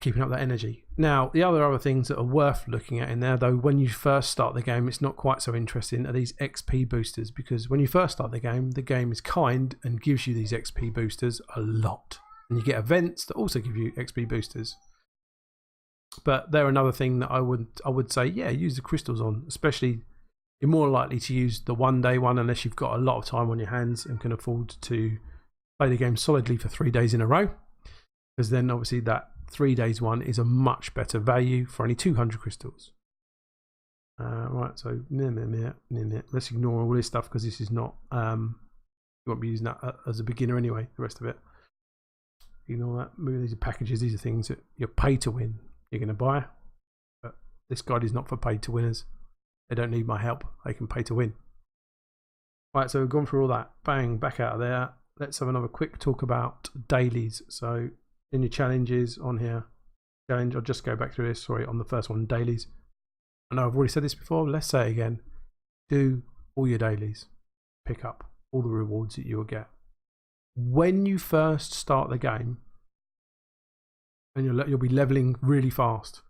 keeping up that energy. Now, the other things that are worth looking at in there, though, when you first start the game, it's not quite so interesting, are these XP boosters. Because when you first start the game is kind and gives you these XP boosters a lot. And you get events that also give you XP boosters. But they're another thing that I would say, yeah, use the crystals on. Especially, you're more likely to use the 1-day one unless you've got a lot of time on your hands and can afford to play the game solidly for 3 days in a row. Because then obviously that 3 days one is a much better value for only 200 crystals. Right, so let's ignore all this stuff, because this is not, you won't be using that as a beginner anyway, the rest of it. Ignore that. These are packages, these are things that you're paid to win. You're going to buy, but this guide is not for paid to winners. They don't need my help, they can pay to win. Right, so we've gone through all that. Bang, back out of there. Let's have another quick talk about dailies. So in your challenges on here, challenge, I'll just go back through this, sorry, on the first one, dailies. I know I've already said this before, let's say it again. Do all your dailies, pick up all the rewards that you will get. When you first start the game, and you'll be leveling really fast,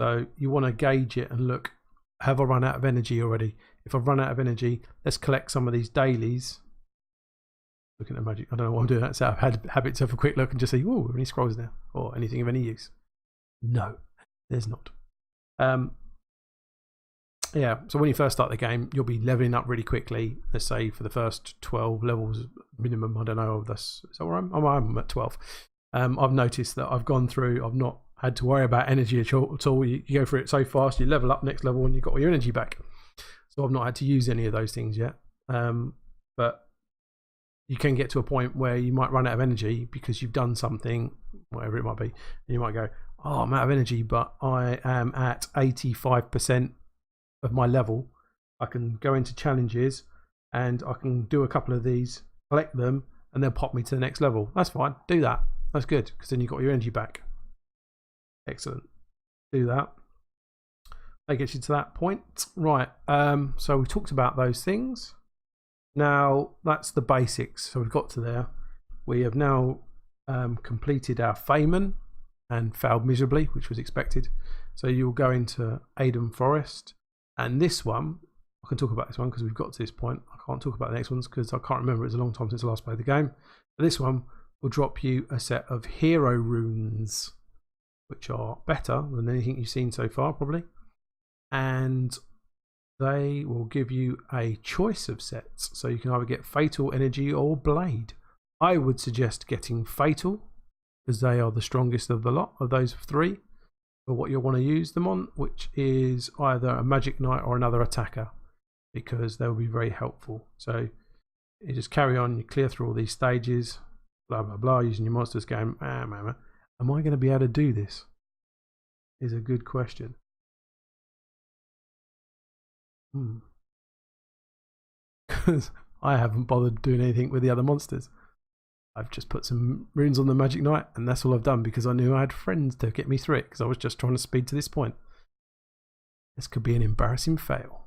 so you want to gauge it and look, have I run out of energy already? If I've run out of energy, let's collect some of these dailies. Looking at the magic, I don't know what I'm doing. So I've had habit to have a quick look and just see, oh, any scrolls there or anything of any use? No, there's not. Yeah, so when you first start the game, you'll be leveling up really quickly. Let's say for the first 12 levels minimum. I don't know. Is that where I'm at 12. I've noticed that I've gone through, I've not had to worry about energy at all. You go through it so fast, you level up next level and you've got all your energy back. So I've not had to use any of those things yet. But you can get to a point where you might run out of energy because you've done something, whatever it might be. And you might go, oh, I'm out of energy, but I am at 85% of my level. I can go into challenges and I can do a couple of these, collect them, and they'll pop me to the next level. That's fine. Do that. That's good, because then you've got your energy back. Excellent. Do that. That gets you to that point. Right. So we talked about those things. Now, that's the basics. So we've got to there. We have now completed our Fayman and failed miserably, which was expected. So you'll go into Aden Forest. And this one, I can talk about this one because we've got to this point. I can't talk about the next ones because I can't remember. It's a long time since I last played the game. But this one will drop you a set of hero runes, which are better than anything you've seen so far, probably. And they will give you a choice of sets. So you can either get Fatal, Energy, or Blade. I would suggest getting Fatal, because they are the strongest of the lot of those three, for what you'll want to use them on, which is either a Magic Knight or another attacker, because they will be very helpful. So you just carry on, you clear through all these stages, blah blah blah, using your monsters, going, am I going to be able to do this? Is a good question. Because I haven't bothered doing anything with the other monsters. I've just put some runes on the Magic Knight, and that's all I've done, because I knew I had friends to get me through it, because I was just trying to speed to this point. This could be an embarrassing fail.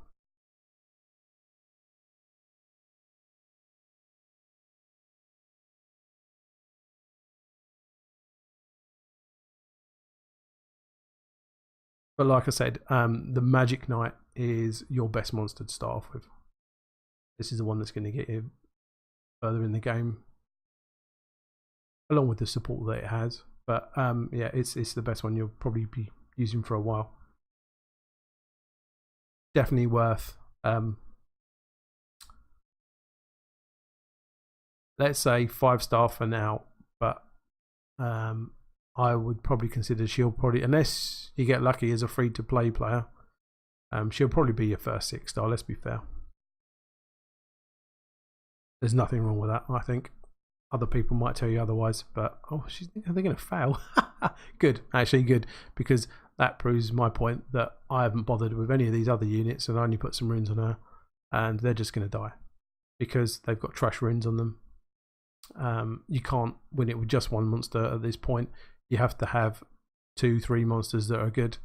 But like I said, the Magic Knight is your best monster to start off with. This is the one that's going to get you further in the game, along with the support that it has. But yeah, it's the best one you'll probably be using for a while. Definitely worth, let's say 5-star for now, but I would probably consider she'll probably, unless you get lucky as a free-to-play player, she'll probably be your first 6-star. Let's be fair. There's nothing wrong with that, I think. Other people might tell you otherwise, but oh, are they going to fail? Good, actually good, because that proves my point that I haven't bothered with any of these other units and I only put some runes on her, and they're just going to die because they've got trash runes on them. You can't win it with just one monster at this point. You have to have 2-3 monsters that are good,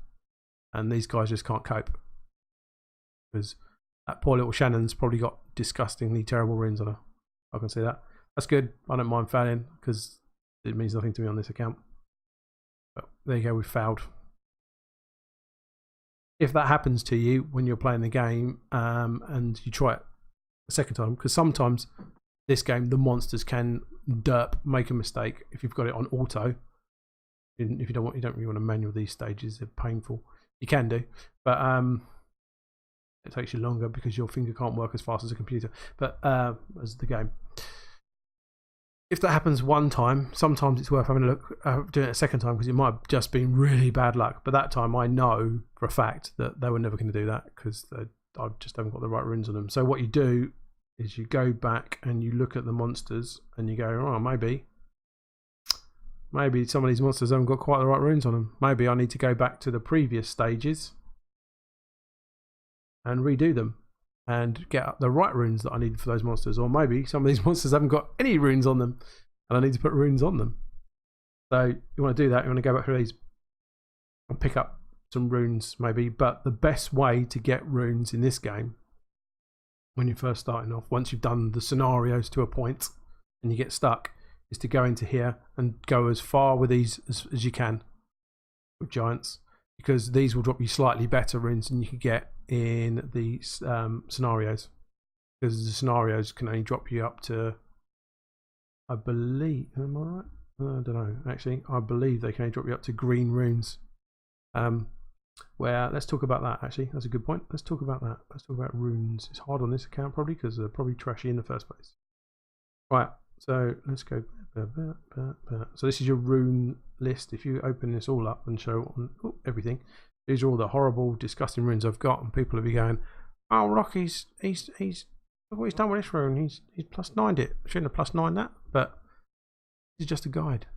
and these guys just can't cope because that poor little Shannon's probably got disgustingly terrible runes on her. I can see that. That's good. I don't mind failing because it means nothing to me on this account. But there you go, we failed. If that happens to you when you're playing the game and you try it a second time, because sometimes this game the monsters can make a mistake if you've got it on auto. If you don't really want to manual these stages, they're painful. You can do, but it takes you longer because your finger can't work as fast as a computer, but as the game. If that happens one time, sometimes it's worth having a look, doing it a second time, because it might have just been really bad luck. But that time I know for a fact that they were never going to do that because I just haven't got the right runes on them. So what you do is you go back and you look at the monsters and you go, oh, maybe some of these monsters haven't got quite the right runes on them. Maybe I need to go back to the previous stages and redo them and get the right runes that I need for those monsters. Or maybe some of these monsters haven't got any runes on them and I need to put runes on them. So you want to do that, you want to go back through these and pick up some runes maybe. But the best way to get runes in this game when you're first starting off, once you've done the scenarios to a point and you get stuck, is to go into here and go as far with these as you can with giants, because these will drop you slightly better runes than you could get in the scenarios, because the scenarios can only drop you up to, I believe, am I right? I don't know, actually I believe they can only drop you up to green runes. Where let's talk about that, actually that's a good point. Let's talk about that. Let's talk about runes. It's hard on this account probably because they're probably trashy in the first place. Right, so let's go. So this is your rune list. If you open this all up and show on everything, these are all the horrible, disgusting runes I've got, and people will be going, "Oh, Rocky's he's look what he's done with this rune. He's +9'd it. Shouldn't have +9 that." But it's just a guide.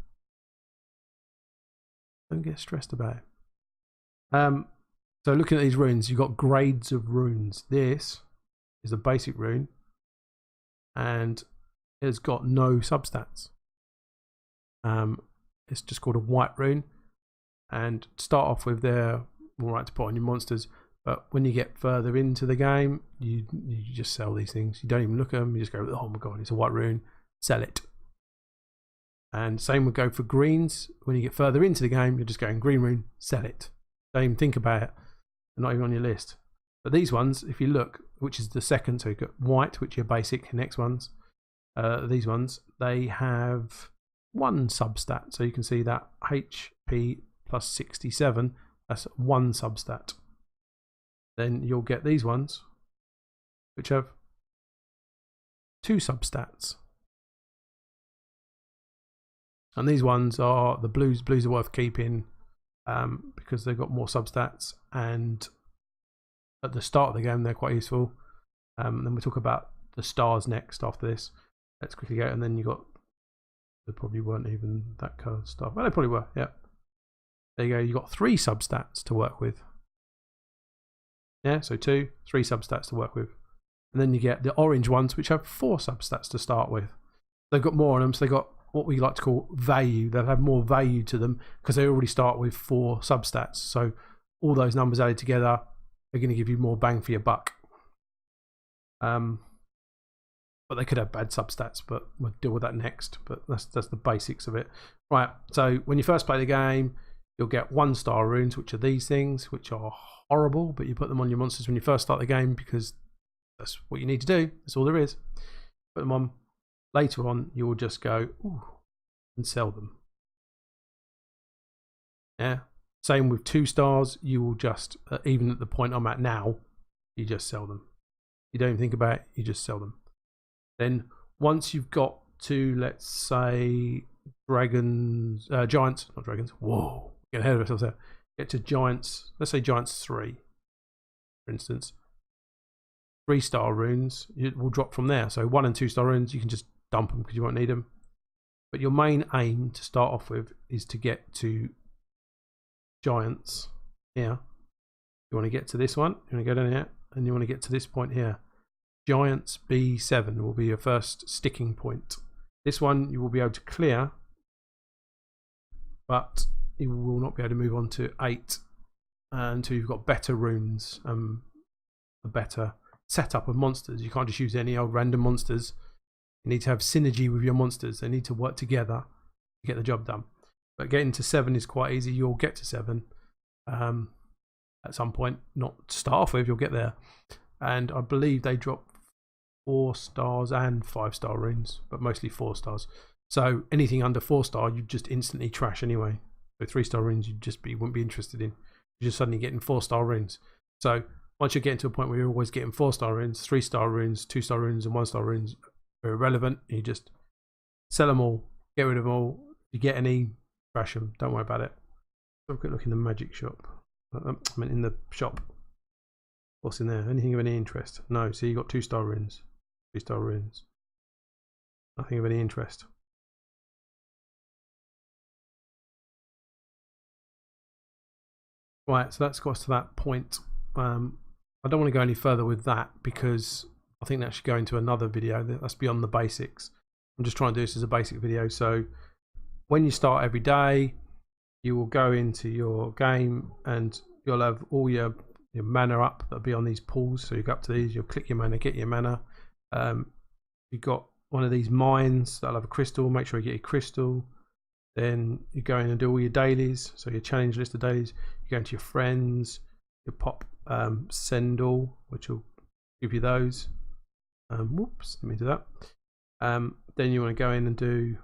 Don't get stressed about it. So looking at these runes, you've got grades of runes. This is a basic rune, and it's got no substats. It's just called a white rune, and start off with they're all right to put on your monsters. But when you get further into the game, you just sell these things. You don't even look at them. You just go, oh my god, it's a white rune, sell it. And same would go for greens. When you get further into the game, you're just going green rune, sell it. Don't even think about it. They're not even on your list. But these ones, if you look, which is the second, so you've got white, which are basic, next ones. These ones, they have one substat. So you can see that HP +67, that's one substat. Then you'll get these ones, which have two substats. And these ones are the blues. Blues are worth keeping because they've got more substats, and at the start of the game they're quite useful. Then we'll talk about the stars next after this. Let's quickly go, and then you got, they probably weren't even that kind of stuff. Well, they probably were, yeah. There you go, you got 3 substats to work with. Yeah, so 2, 3 substats to work with. And then you get the orange ones, which have 4 substats to start with. They've got more on them, so they've got what we like to call value. They'll have more value to them because they already start with 4 substats. So all those numbers added together are going to give you more bang for your buck. But they could have bad substats, but we'll deal with that next. But that's the basics of it. Right, so when you first play the game, you'll get 1-star runes, which are these things, which are horrible, but you put them on your monsters when you first start the game because that's what you need to do. That's all there is. Put them on. Later on, you will just go ooh, and sell them. Yeah. Same with 2 stars. You will just, even at the point I'm at now, you just sell them. You don't even think about it. You just sell them. Then once you've got to, let's say, giants, not dragons. Whoa, get ahead of ourselves there. Get to giants. Let's say giants 3, for instance. 3-star runes it will drop from there. So 1 and 2-star runes, you can just dump them because you won't need them. But your main aim to start off with is to get to giants here. You want to get to this one. You want to go down here, and you want to get to this point here. Giants B7 will be your first sticking point. This one you will be able to clear, but you will not be able to move on to 8 until you've got better runes, a better setup of monsters. You can't just use any old random monsters. You need to have synergy with your monsters. They need to work together to get the job done. But getting to 7 is quite easy. You'll get to 7 at some point. Not to start off with, you'll get there. And I believe they drop 4 stars and 5-star runes, but mostly 4 stars. So anything under 4-star, you just instantly trash anyway. So 3-star runes, you wouldn't be interested in. You're just suddenly getting 4-star runes. So once you're getting to a point where you're always getting 4-star runes, 3-star runes, 2-star runes, and 1-star runes are irrelevant. You just sell them all, get rid of them all. If you get any, trash them. Don't worry about it. Have a quick look in the magic shop. I mean, in the shop. What's in there? Anything of any interest? No. So you got 2-star runes, 3-star runes. Nothing of any interest. Right. So that's got us to that point. I don't want to go any further with that because I think that should go into another video. That's beyond the basics. I'm just trying to do this as a basic video. So when you start every day, you will go into your game and you'll have all your mana up. That'll be on these pools. So you go up to these, you'll click your mana, get your mana. You've got one of these mines that'll have a crystal. Make sure you get your crystal. Then you go in and do all your dailies. So your challenge list of dailies. You go into your friends. You pop send all, which will give you those. Whoops, let me do that. Then you want to go in and do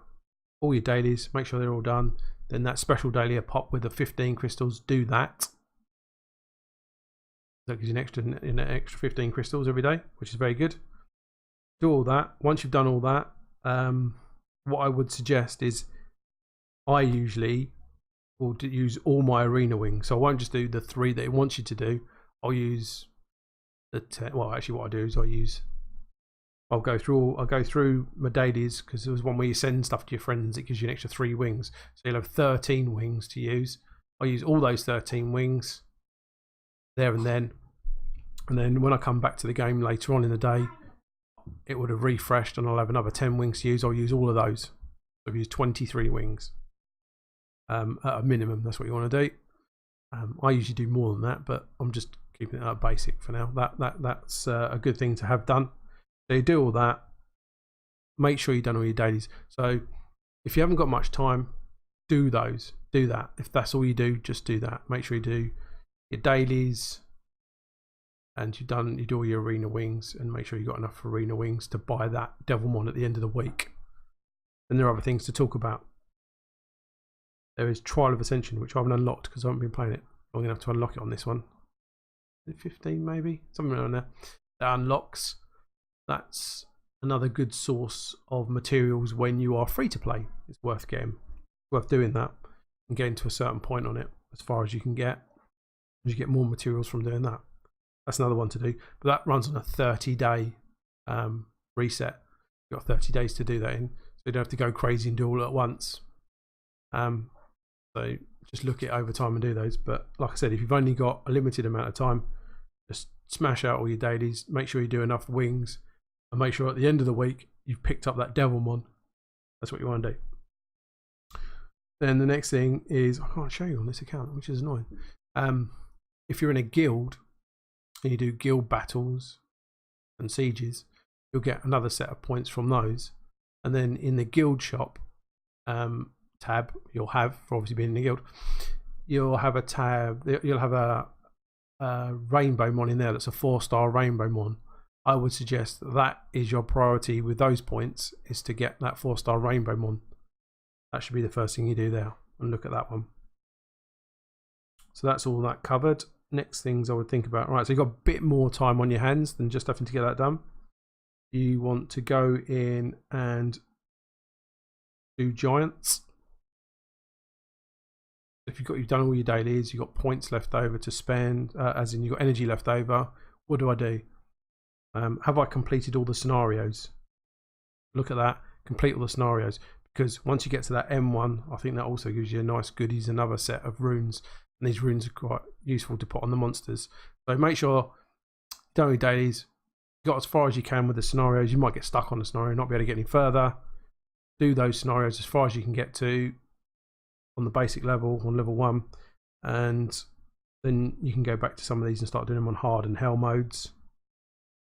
all your dailies, make sure they're all done. Then that special daily, a pop with the 15 crystals, do that. That gives you an extra 15 crystals every day, which is very good. Do all that. Once you've done all that, what I would suggest is I usually will use all my arena wings. So I won't just do the 3 that it wants you to do. I'll use the 10. Well, actually, what I do is I'll go through my dailies, because there was one where you send stuff to your friends. It gives you an extra 3 wings, so you'll have 13 wings to use. I'll use all those 13 wings there and then when I come back to the game later on in the day, it would have refreshed and I'll have another 10 wings to use. I'll use all of those. So I've used 23 wings at a minimum. That's what you want to do. I usually do more than that, but I'm just keeping it at basic for now. That's a good thing to have done. So you do all that. Make sure you've done all your dailies. So if you haven't got much time, do those. Do that. If that's all you do, just do that. Make sure you do your dailies, and you do all your arena wings, and make sure you've got enough arena wings to buy that Devilmon at the end of the week. And there are other things to talk about. There is Trial of Ascension, which I haven't unlocked because I haven't been playing it. I'm going to have to unlock it on this one. 15 maybe? Something around there. That unlocks. That's another good source of materials when you are free to play. It's worth getting. It's worth doing that and getting to a certain point on it as far as you can get. You get more materials from doing that. That's another one to do. But that runs on a 30-day reset. You've got 30 days to do that in. So you don't have to go crazy and do all at once. So just look at it over time and do those. But like I said, if you've only got a limited amount of time, just smash out all your dailies. Make sure you do enough wings. And make sure at the end of the week, you've picked up that Devilmon. That's what you want to do. Then the next thing is, I can't show you on this account, which is annoying. If you're in a guild and you do guild battles and sieges, you'll get another set of points from those. And then in the guild shop tab you'll have, for obviously being in the guild, you'll have a tab, you'll have a rainbow mon in there that's a 4-star rainbow mon. I would suggest that is your priority with those points, is to get that 4-star rainbow mon. That should be the first thing you do there, and look at that one. So that's all that covered. Next things I would think about, right, so you've got a bit more time on your hands than just having to get that done. You want to go in and do giants. If you've done all your dailies, you've got points left over to spend, as in you've got energy left over. What do I do? Have I completed all the scenarios? Look at that, complete all the scenarios, because once you get to that M1, I think that also gives you a nice goodies, another set of runes, and these runes are quite useful to put on the monsters. So make sure you've done your dailies, you got as far as you can with the scenarios. You might get stuck on the scenario, not be able to get any further. Do those scenarios as far as you can get to on the basic level, on level 1, and then you can go back to some of these and start doing them on hard and hell modes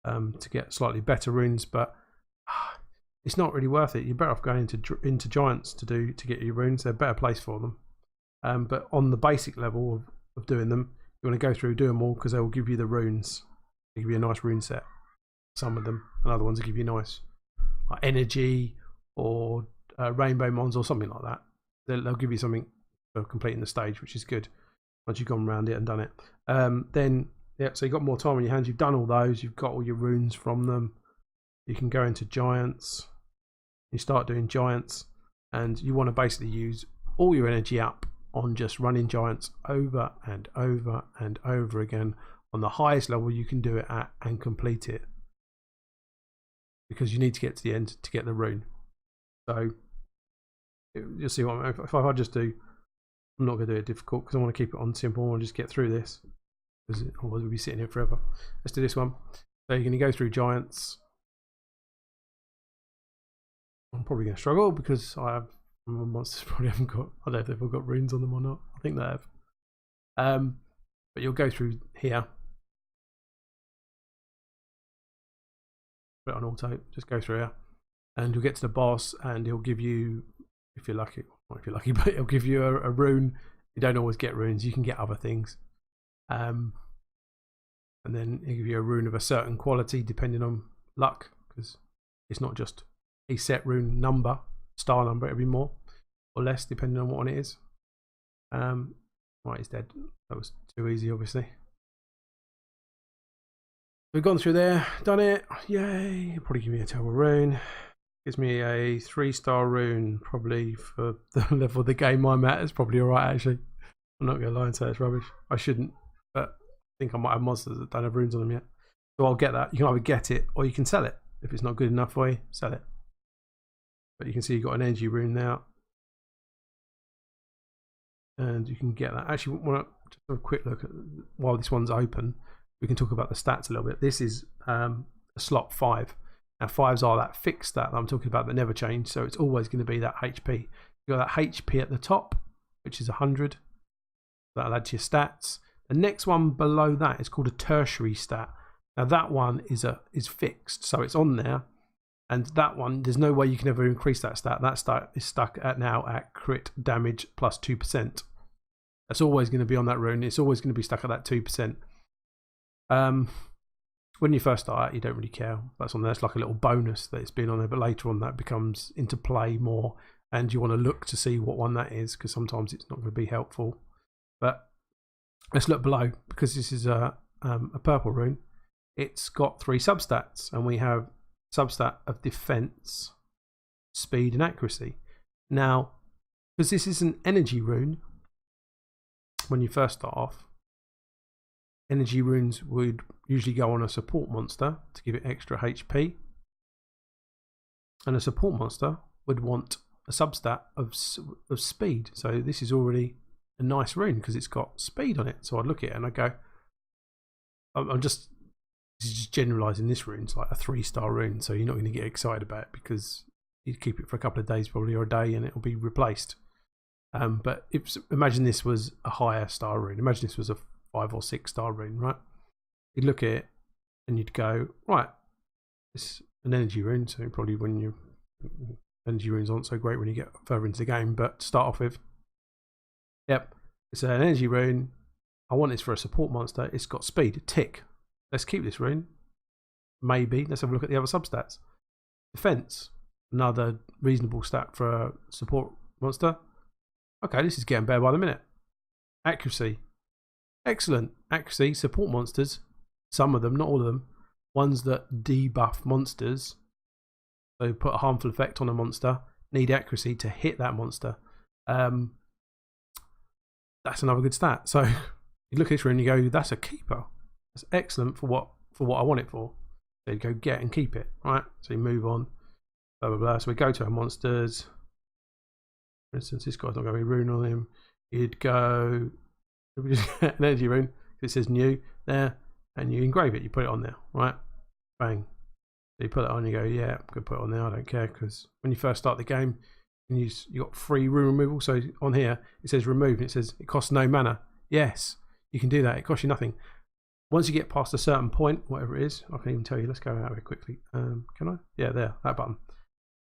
to get slightly better runes. But it's not really worth it. You're better off going into giants to get your runes. They're a better place for them. But on the basic level of doing them, you want to go through, do them all, because they will give you the runes. They give you a nice rune set, some of them, and other ones will give you nice like energy or rainbow mons or something like that. They'll give you something for completing the stage, which is good once you've gone around it and done it. Then yeah, so you've got more time on your hands. You've done all those. You've got all your runes from them. You can go into giants. You start doing giants, and you want to basically use all your energy up on just running giants over and over and over again on the highest level you can do it at, and complete it, because you need to get to the end to get the rune. So you'll see what if I just do. I'm not going to do it difficult because I want to keep it on simple. I want to just get through this, because otherwise we'll be sitting here forever. Let's do this one. So you're going to go through giants. I'm probably going to struggle because I have monsters probably haven't got. I don't know if they've all got runes on them or not. I think they have. But you'll go through here. Put it on auto. Just go through here, and you'll get to the boss, and he'll give you, if you're lucky, not if you're lucky, but he'll give you a rune. You don't always get runes. You can get other things. And then he'll give you a rune of a certain quality depending on luck, because it's not just a set rune number, star number. It'll be more or less depending on what one it is. Right, he's dead. That was too easy, obviously. We've gone through there, done it. Yay! It'll probably give me a terrible rune. Gives me a 3-star rune, probably for the level of the game I'm at. It's probably alright, actually. I'm not going to lie and say it's rubbish. I shouldn't, but I think I might have monsters that don't have runes on them yet. So I'll get that. You can either get it or you can sell it. If it's not good enough for you, sell it. But you can see you've got an energy rune now. And you can get that. Actually, want to just have a quick look at, while this one's open, we can talk about the stats a little bit. This is a slot 5. Now 5s are that fixed stat that I'm talking about that never change, so it's always going to be that HP. You've got that HP at the top, which is 100. That'll add to your stats. The next one below that is called a tertiary stat. Now that one is fixed, so it's on there, and that one, there's no way you can ever increase that stat. That stat is stuck at now at crit damage plus 2%. That's always going to be on that rune. It's always going to be stuck at that 2%. When you first start out, you don't really care. That's on there. It's like a little bonus that it's been on there, but later on that becomes into play more, and you want to look to see what one that is, because sometimes it's not going to be helpful. But let's look below, because this is a purple rune. It's got 3 substats, and we have substat of defense, speed, and accuracy. Now, because this is an energy rune, when you first start off, energy runes would usually go on a support monster to give it extra HP, and a support monster would want a substat of speed. So this is already a nice rune because it's got speed on it. So I'd look at it and I go, this is just generalizing. This rune's like a 3-star rune, so you're not going to get excited about it because you keep it for a couple of days probably, or a day, and it'll be replaced. But imagine this was a higher star rune. Imagine this was a 5 or 6-star rune, right? You'd look at it and you'd go, right, it's an energy rune, so probably when your energy runes aren't so great when you get further into the game, but to start off with, yep, It's an energy rune. I want this for a support monster. It's got speed. Tick. Let's keep this rune. Maybe. Let's have a look at the other substats. Defense. Another reasonable stat for a support monster. Okay, this is getting better by the minute. Accuracy. Excellent. Accuracy. Support monsters. Some of them, not all of them. Ones that debuff monsters. So put a harmful effect on a monster. Need accuracy to hit that monster. That's another good stat. So you look at this rune and you go, that's a keeper. That's excellent for what I want it for. So you go get and keep it, right? So you move on, blah blah blah. So we go to our monsters. For instance, this guy's not going to be rune on him. You'd go, we just get an energy rune. It says new there, and you engrave it. You put it on there, right? Bang. So you put it on. You go, yeah, I'm gonna put it on there. I don't care, because when you first start the game, you got free rune removal. So on here it says remove, and it says it costs no mana. Yes, you can do that. It costs you nothing. Once you get past a certain point, whatever it is, I can even tell you. Let's go out of it quickly. Can I? Yeah, there, that button.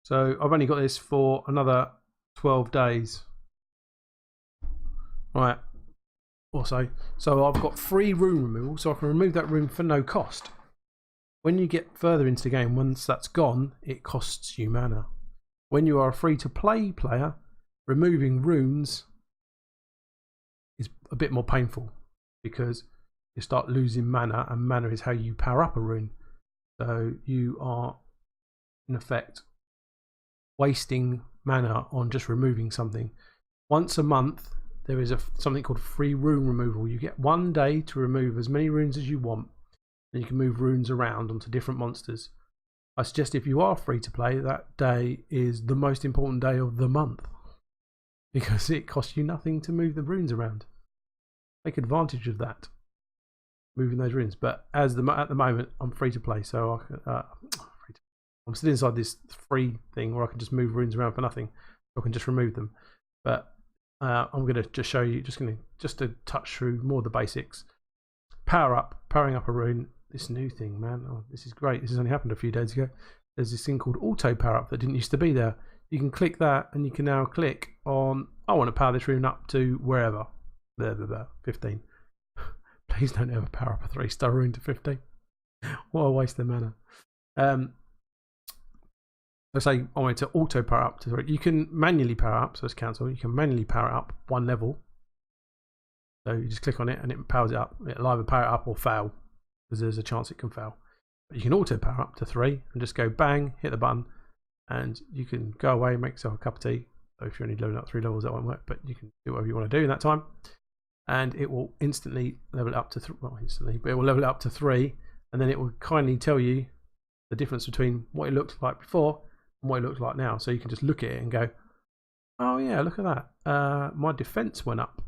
So I've only got this for another 12 days. Right. Also, so I've got free rune removal, so I can remove that rune for no cost. When you get further into the game, once that's gone, it costs you mana. When you are a free-to-play player, removing runes is a bit more painful, because you start losing mana, and mana is how you power up a rune. So you are, in effect, wasting mana on just removing something. Once a month, there is something called free rune removal. You get 1 day to remove as many runes as you want, and you can move runes around onto different monsters. I suggest if you are free to play, that day is the most important day of the month, because it costs you nothing to move the runes around. Take advantage of that, moving those runes. But at the moment, I'm free to play, so I'm still inside this free thing where I can just move runes around for nothing. I can just remove them. But I'm going to just show you, just to touch through more of the basics. Powering up a rune. This new thing, man. Oh, this is great. This has only happened a few days ago. There's this thing called auto power up that didn't used to be there. You can click that, and you can now click on, I want to power this rune up to wherever. There, 15. Please don't ever power up a 3-star rune to 15. What a waste of mana. Let's say I want it to auto power up to 3. You can manually power up, so it's cancel. You can manually power up 1 level. So you just click on it and it powers it up. It'll either power it up or fail, because there's a chance it can fail. But you can auto power up to 3 and just go bang, hit the button, and you can go away, make yourself a cup of tea. So if you're only leveling up 3 levels, that won't work, but you can do whatever you want to do in that time. And it will instantly level it up to 3. Well, instantly, but it will level it up to 3, and then it will kindly tell you the difference between what it looked like before and what it looks like now. So you can just look at it and go, oh yeah, look at that. My defense went up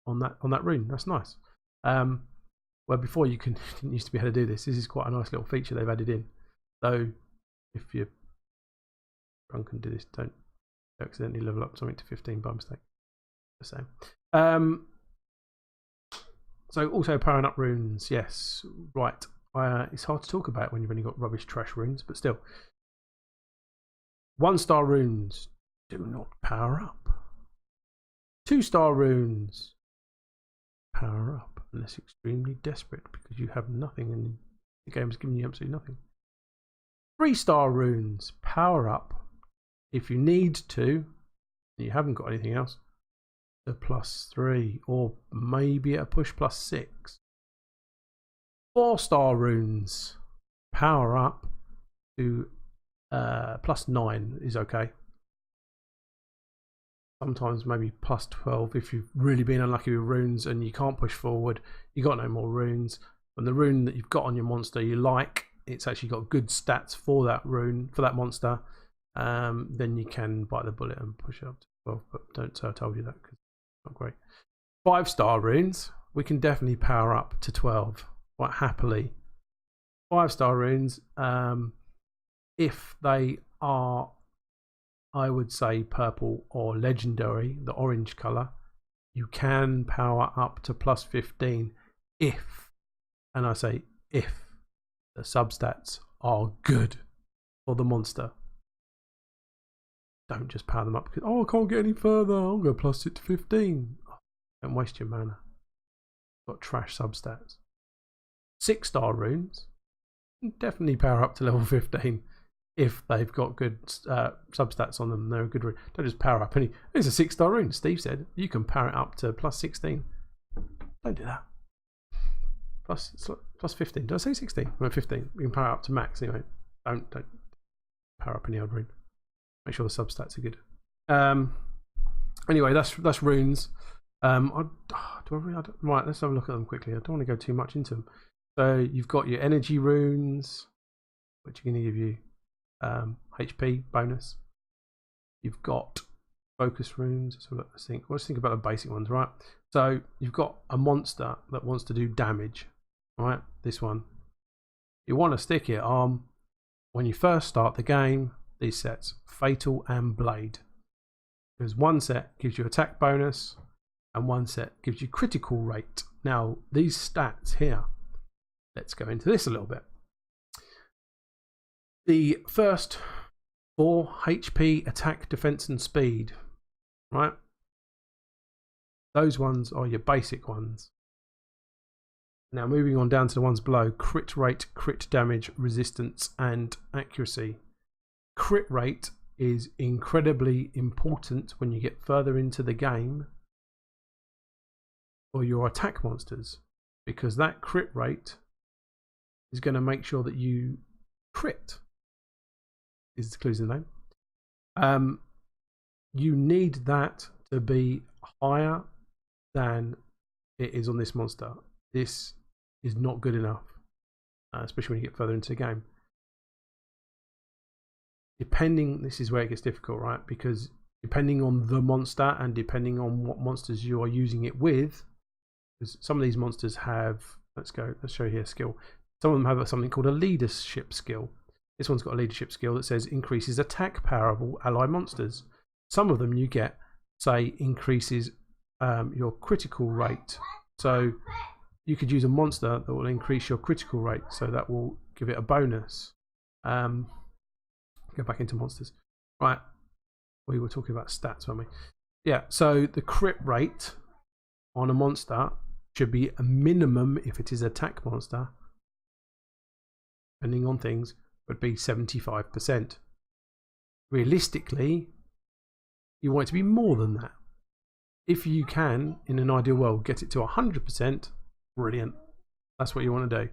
on that rune. That's nice. Where before you didn't used to be able to do this. This is quite a nice little feature they've added in. So if you're drunk and do this, don't accidentally level up something to 15 by mistake. The same. So also powering up runes, yes, right. It's hard to talk about when you've only got rubbish trash runes, but still. 1-star runes do not power up. 2-star runes power up unless extremely desperate, because you have nothing and the game's giving you absolutely nothing. 3-star runes power up if you need to, and you haven't got anything else, to +3, or maybe at a push +6. 4-star runes power up to +9 is okay. Sometimes maybe +12 if you've really been unlucky with runes and you can't push forward, you got no more runes, and the rune that you've got on your monster you like, it's actually got good stats for that rune, for that monster, then you can bite the bullet and push it up to 12. But don't say I told you that, because it's not great. 5-star runes we can definitely power up to 12 quite happily. 5-star runes, if they are, I would say, purple or legendary, the orange colour, you can power up to +15 if, and I say if, the substats are good for the monster. Don't just power them up because, oh, I can't get any further, I'm going to plus it to 15. Don't waste your mana. Got trash substats. 6-star runes definitely power up to level 15 if they've got good substats on them. They're a good rune. Don't just power up any. It's a 6-star rune. Steve said you can power it up to plus 16. Don't do that. Plus 15. Did I say 16? I meant 15. You can power up to max anyway. Don't power up any old rune. Make sure the substats are good. Anyway, that's runes. Right, let's have a look at them quickly. I don't want to go too much into them. So you've got your energy runes, which are going to give you HP bonus. You've got focus runes. So let's think. Let's think about the basic ones, right? So you've got a monster that wants to do damage, right? This one. You want to stick it on when you first start the game. These sets, Fatal and Blade, because one set gives you attack bonus and one set gives you critical rate. Now these stats here, let's go into this a little bit. The first 4 HP, attack, defense and speed, right? Those ones are your basic ones. Now moving on down to the ones below, crit rate, crit damage, resistance and accuracy. Crit rate is incredibly important when you get further into the game for your attack monsters, because that crit rate is going to make sure that you crit. Is the clues in the name. You need that to be higher than it is on this monster. This is not good enough, especially when you get further into the game. This is where it gets difficult, right? Because depending on the monster and depending on what monsters you are using it with, because some of these monsters have, let's show you here skill. Some of them have something called a leadership skill. This one's got a leadership skill that says increases attack power of all ally monsters. Some of them you get, say, increases your critical rate. So you could use a monster that will increase your critical rate, so that will give it a bonus. Go back into monsters. Right, we were talking about stats, weren't we? Yeah, so the crit rate on a monster should be a minimum, if it is an attack monster, depending on things, would be 75%. Realistically, you want it to be more than that. If you can, in an ideal world, get it to 100%, brilliant. That's what you want to do.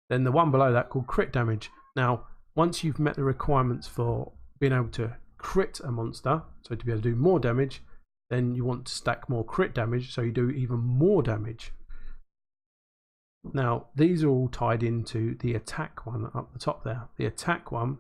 Then the one below that, called crit damage. Now, once you've met the requirements for being able to crit a monster, so to be able to do more damage, then you want to stack more crit damage, so you do even more damage. Now, these are all tied into the attack one up the top there. The attack one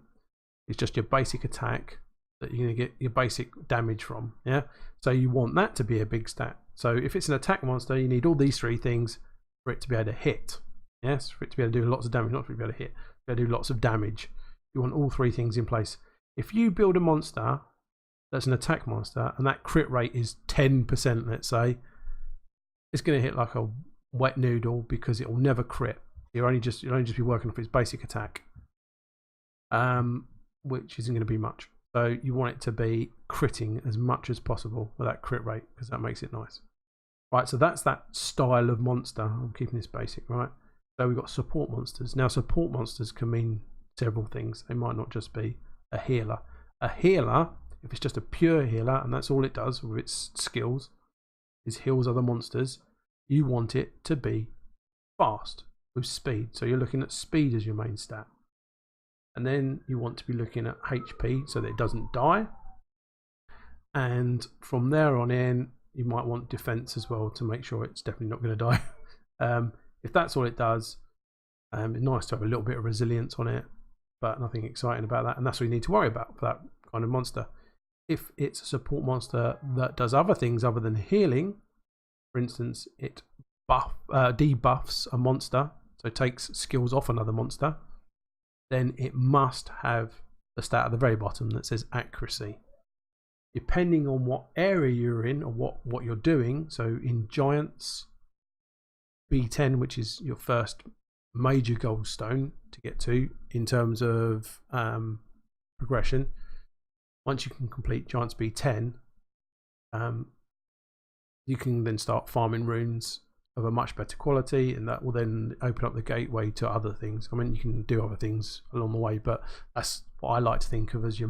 is just your basic attack that you're going to get your basic damage from. Yeah, so you want that to be a big stat. So if it's an attack monster, you need all these 3 things for it to be able to hit. Yes, for it to be able to do lots of damage, not for it to be able to hit. Be able to do lots of damage. You want all 3 things in place. If you build a monster that's an attack monster and that crit rate is 10%, let's say, it's going to hit like a wet noodle, because it will never crit. You'll only just be working off its basic attack, which isn't going to be much. So you want it to be critting as much as possible with that crit rate, because that makes it nice. Right, so that's that style of monster. I'm keeping this basic, right? So we've got support monsters. Now, support monsters can mean several things. They might not just be a healer. A healer, if it's just a pure healer and that's all it does with its skills, is heals other monsters, you want it to be fast with speed. So you're looking at speed as your main stat. And then you want to be looking at HP so that it doesn't die. And from there on in, you might want defense as well to make sure it's definitely not going to die. If that's all it does, it's nice to have a little bit of resilience on it, but nothing exciting about that. And that's what you need to worry about for that kind of monster. If it's a support monster that does other things other than healing, for instance, it debuffs a monster, so it takes skills off another monster, then it must have the stat at the very bottom that says accuracy. Depending on what area you're in or what you're doing, so in Giants, B10, which is your first major gold stone to get to in terms of progression, once you can complete Giants B10, the you can then start farming runes of a much better quality, and that will then open up the gateway to other things. I mean, you can do other things along the way, but that's what I like to think of as your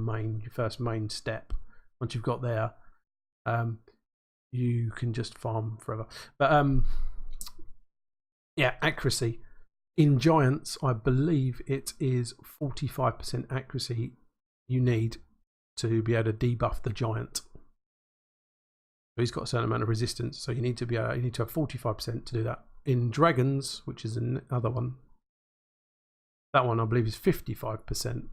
first main step. Once you've got there, you can just farm forever. But yeah, accuracy in giants, I believe it is 45% accuracy you need to be able to debuff the giant. So he's got a certain amount of resistance, so you need to have 45% to do that. In dragons, which is another one, that one I believe is 55%,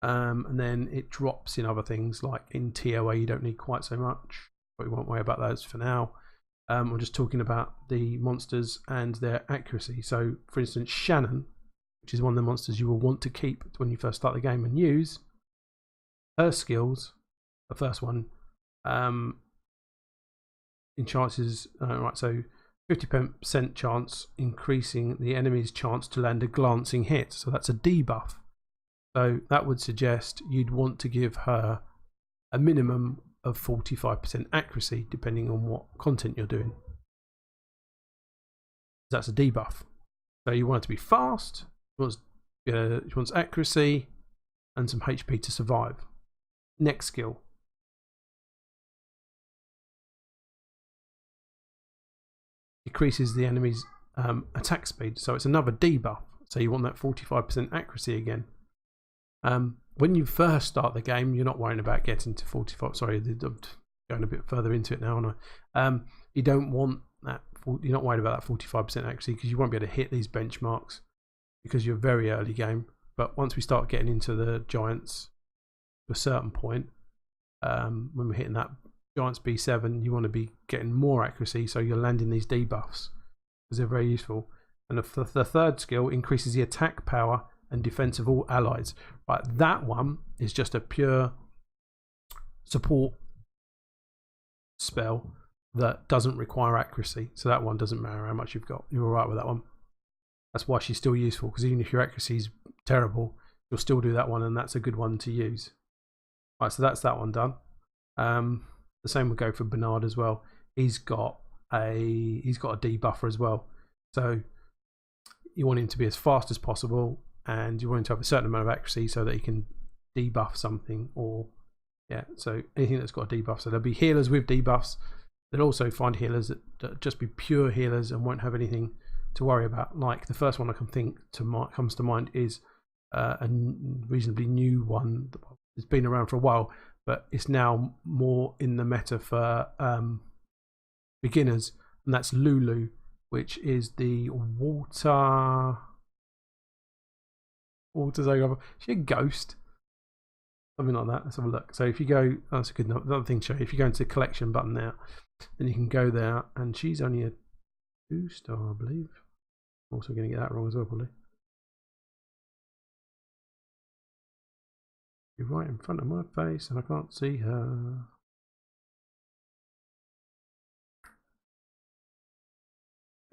and then it drops in other things like in TOA. You don't need quite so much, but we won't worry about those for now. I'm just talking about the monsters and their accuracy. So, for instance, Shannon, which is one of the monsters you will want to keep when you first start the game and use. Her skills, the first one, in chances, right, so 50% chance increasing the enemy's chance to land a glancing hit. So that's a debuff. So that would suggest you'd want to give her a minimum of 45% accuracy depending on what content you're doing. That's a debuff. So you want it to be fast, she wants accuracy and some HP to survive. Next skill. Decreases the enemy's attack speed, so it's another debuff. So you want that 45% accuracy again. When you first start the game, you're not worrying about getting to 45. Sorry, I'm going a bit further into it now, aren't I? You don't want that. You're not worried about that 45% accuracy because you won't be able to hit these benchmarks because you're very early game. But once we start getting into the giants to a certain point, when we're hitting that Giants B7, you want to be getting more accuracy, so you're landing these debuffs because they're very useful. And the third skill increases the attack power and defense of all allies. Right, that one is just a pure support spell that doesn't require accuracy, so that one doesn't matter how much you've got. You're alright with that one. That's why she's still useful, because even if your accuracy is terrible, you'll still do that one, and that's a good one to use. Right, so that's that one done. The same would go for Bernard as well. He's got a debuffer as well. So you want him to be as fast as possible, and you want him to have a certain amount of accuracy so that he can debuff something, or yeah, so anything that's got a debuff. So there'll be healers with debuffs. They'll also find healers that just be pure healers and won't have anything to worry about. Like the first one I can think comes to mind is a reasonably new one. It's been around for a while, but it's now more in the meta for beginners, and that's Lulu, which is the water Zogobber. Is she a ghost? Something like that. Let's have a look. So if you go, oh, that's a good another thing to show you. If you go into the collection button there, then you can go there, and she's only a 2-star, I believe. I'm also going to get that wrong as well, probably. You're right in front of my face, and I can't see her.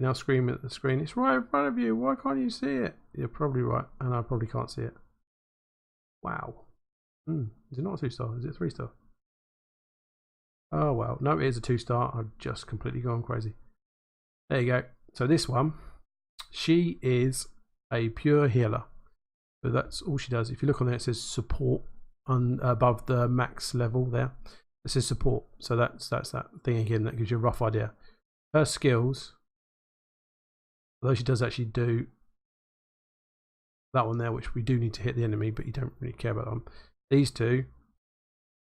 Now screaming at the screen, it's right in front of you, why can't you see it? You're probably right, and I probably can't see it. Wow. Is it not a 2-star? Is it a 3-star? Oh well, no, it is a 2-star. I've just completely gone crazy. There you go. So this one, she is a pure healer. So that's all she does. If you look on there, it says support above the max level there. It says support. So that's that thing again that gives you a rough idea. Her skills, although she does actually do that one there, which we do need to hit the enemy, but you don't really care about them. These two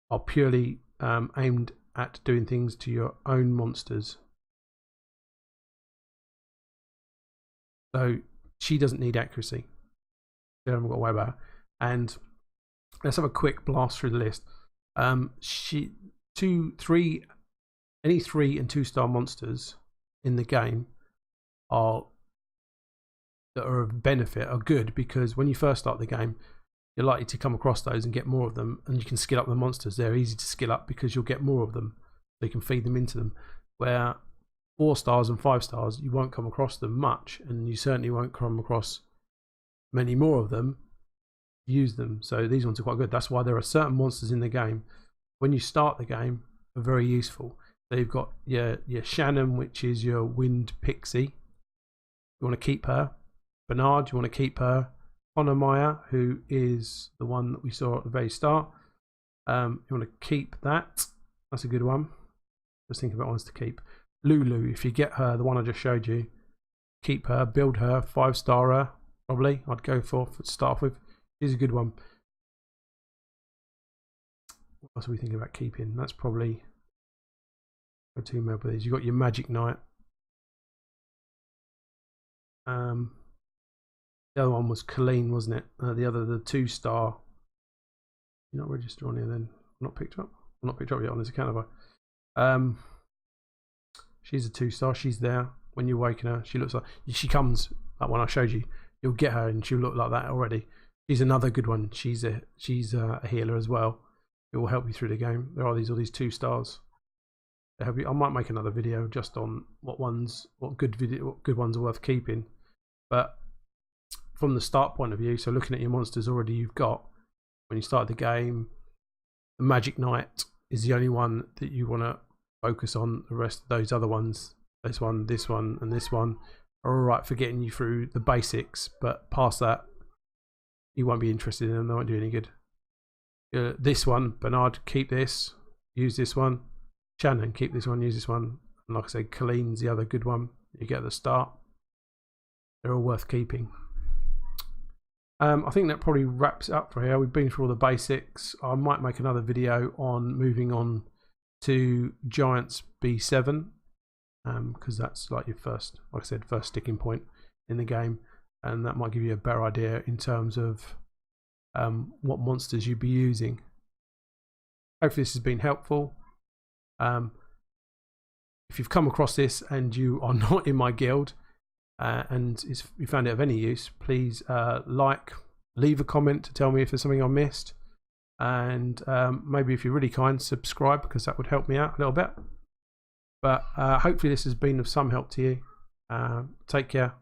are purely aimed at doing things to your own monsters. So she doesn't need accuracy. You haven't got to worry about her. And let's have a quick blast through the list. Any 3 and 2-star monsters in the game that are of benefit are good, because when you first start the game, you're likely to come across those and get more of them, and you can skill up the monsters. They're easy to skill up because you'll get more of them, so you can feed them into them. Where 4 stars and 5 stars, you won't come across them much, and you certainly won't come across many more of them. Use them. So these ones are quite good. That's why there are certain monsters in the game when you start the game are very useful. So you've got your Shannon, which is your wind pixie. You want to keep her. Bernard, you want to keep her. Onomaya, who is the one that we saw at the very start. You want to keep that. That's a good one. Just think about ones to keep. Lulu, if you get her, the one I just showed you, keep her, build her, 5-star her, probably. I'd go for to start off with. She's a good one. What else are we thinking about keeping? That's probably two more of these. You've got your Magic Knight. The other one was Colleen, wasn't it? The 2-star. You're not registered on here then. Not picked up. I'm not picked up yet on this account, have I? She's a 2-star. She's there when you're waking her. She looks like she comes. That one I showed you. You'll get her and she'll look like that already. She's another good one. She's a healer as well. It will help you through the game. There are all these 2-stars. I might make another video just on what good ones are worth keeping. But from the start point of view, so looking at your monsters already you've got when you start the game, the Magic Knight is the only one that you want to focus on. The rest of those other ones, this one, and this one, are alright for getting you through the basics, but past that, you won't be interested in them. They won't do any good. This one, Bernard, keep this, use this one. Shannon, keep this one, use this one. And like I said, Colleen's the other good one you get at the start. They're all worth keeping. I think that probably wraps it up for here. We've been through all the basics. I might make another video on moving on to Giants B7 because that's like your first, like I said, first sticking point in the game, and that might give you a better idea in terms of what monsters you'd be using. Hopefully this has been helpful. If you've come across this and you are not in my guild and you found it of any use, please leave a comment to tell me if there's something I missed, and maybe if you're really kind, subscribe, because that would help me out a little bit. But hopefully this has been of some help to you. Take care.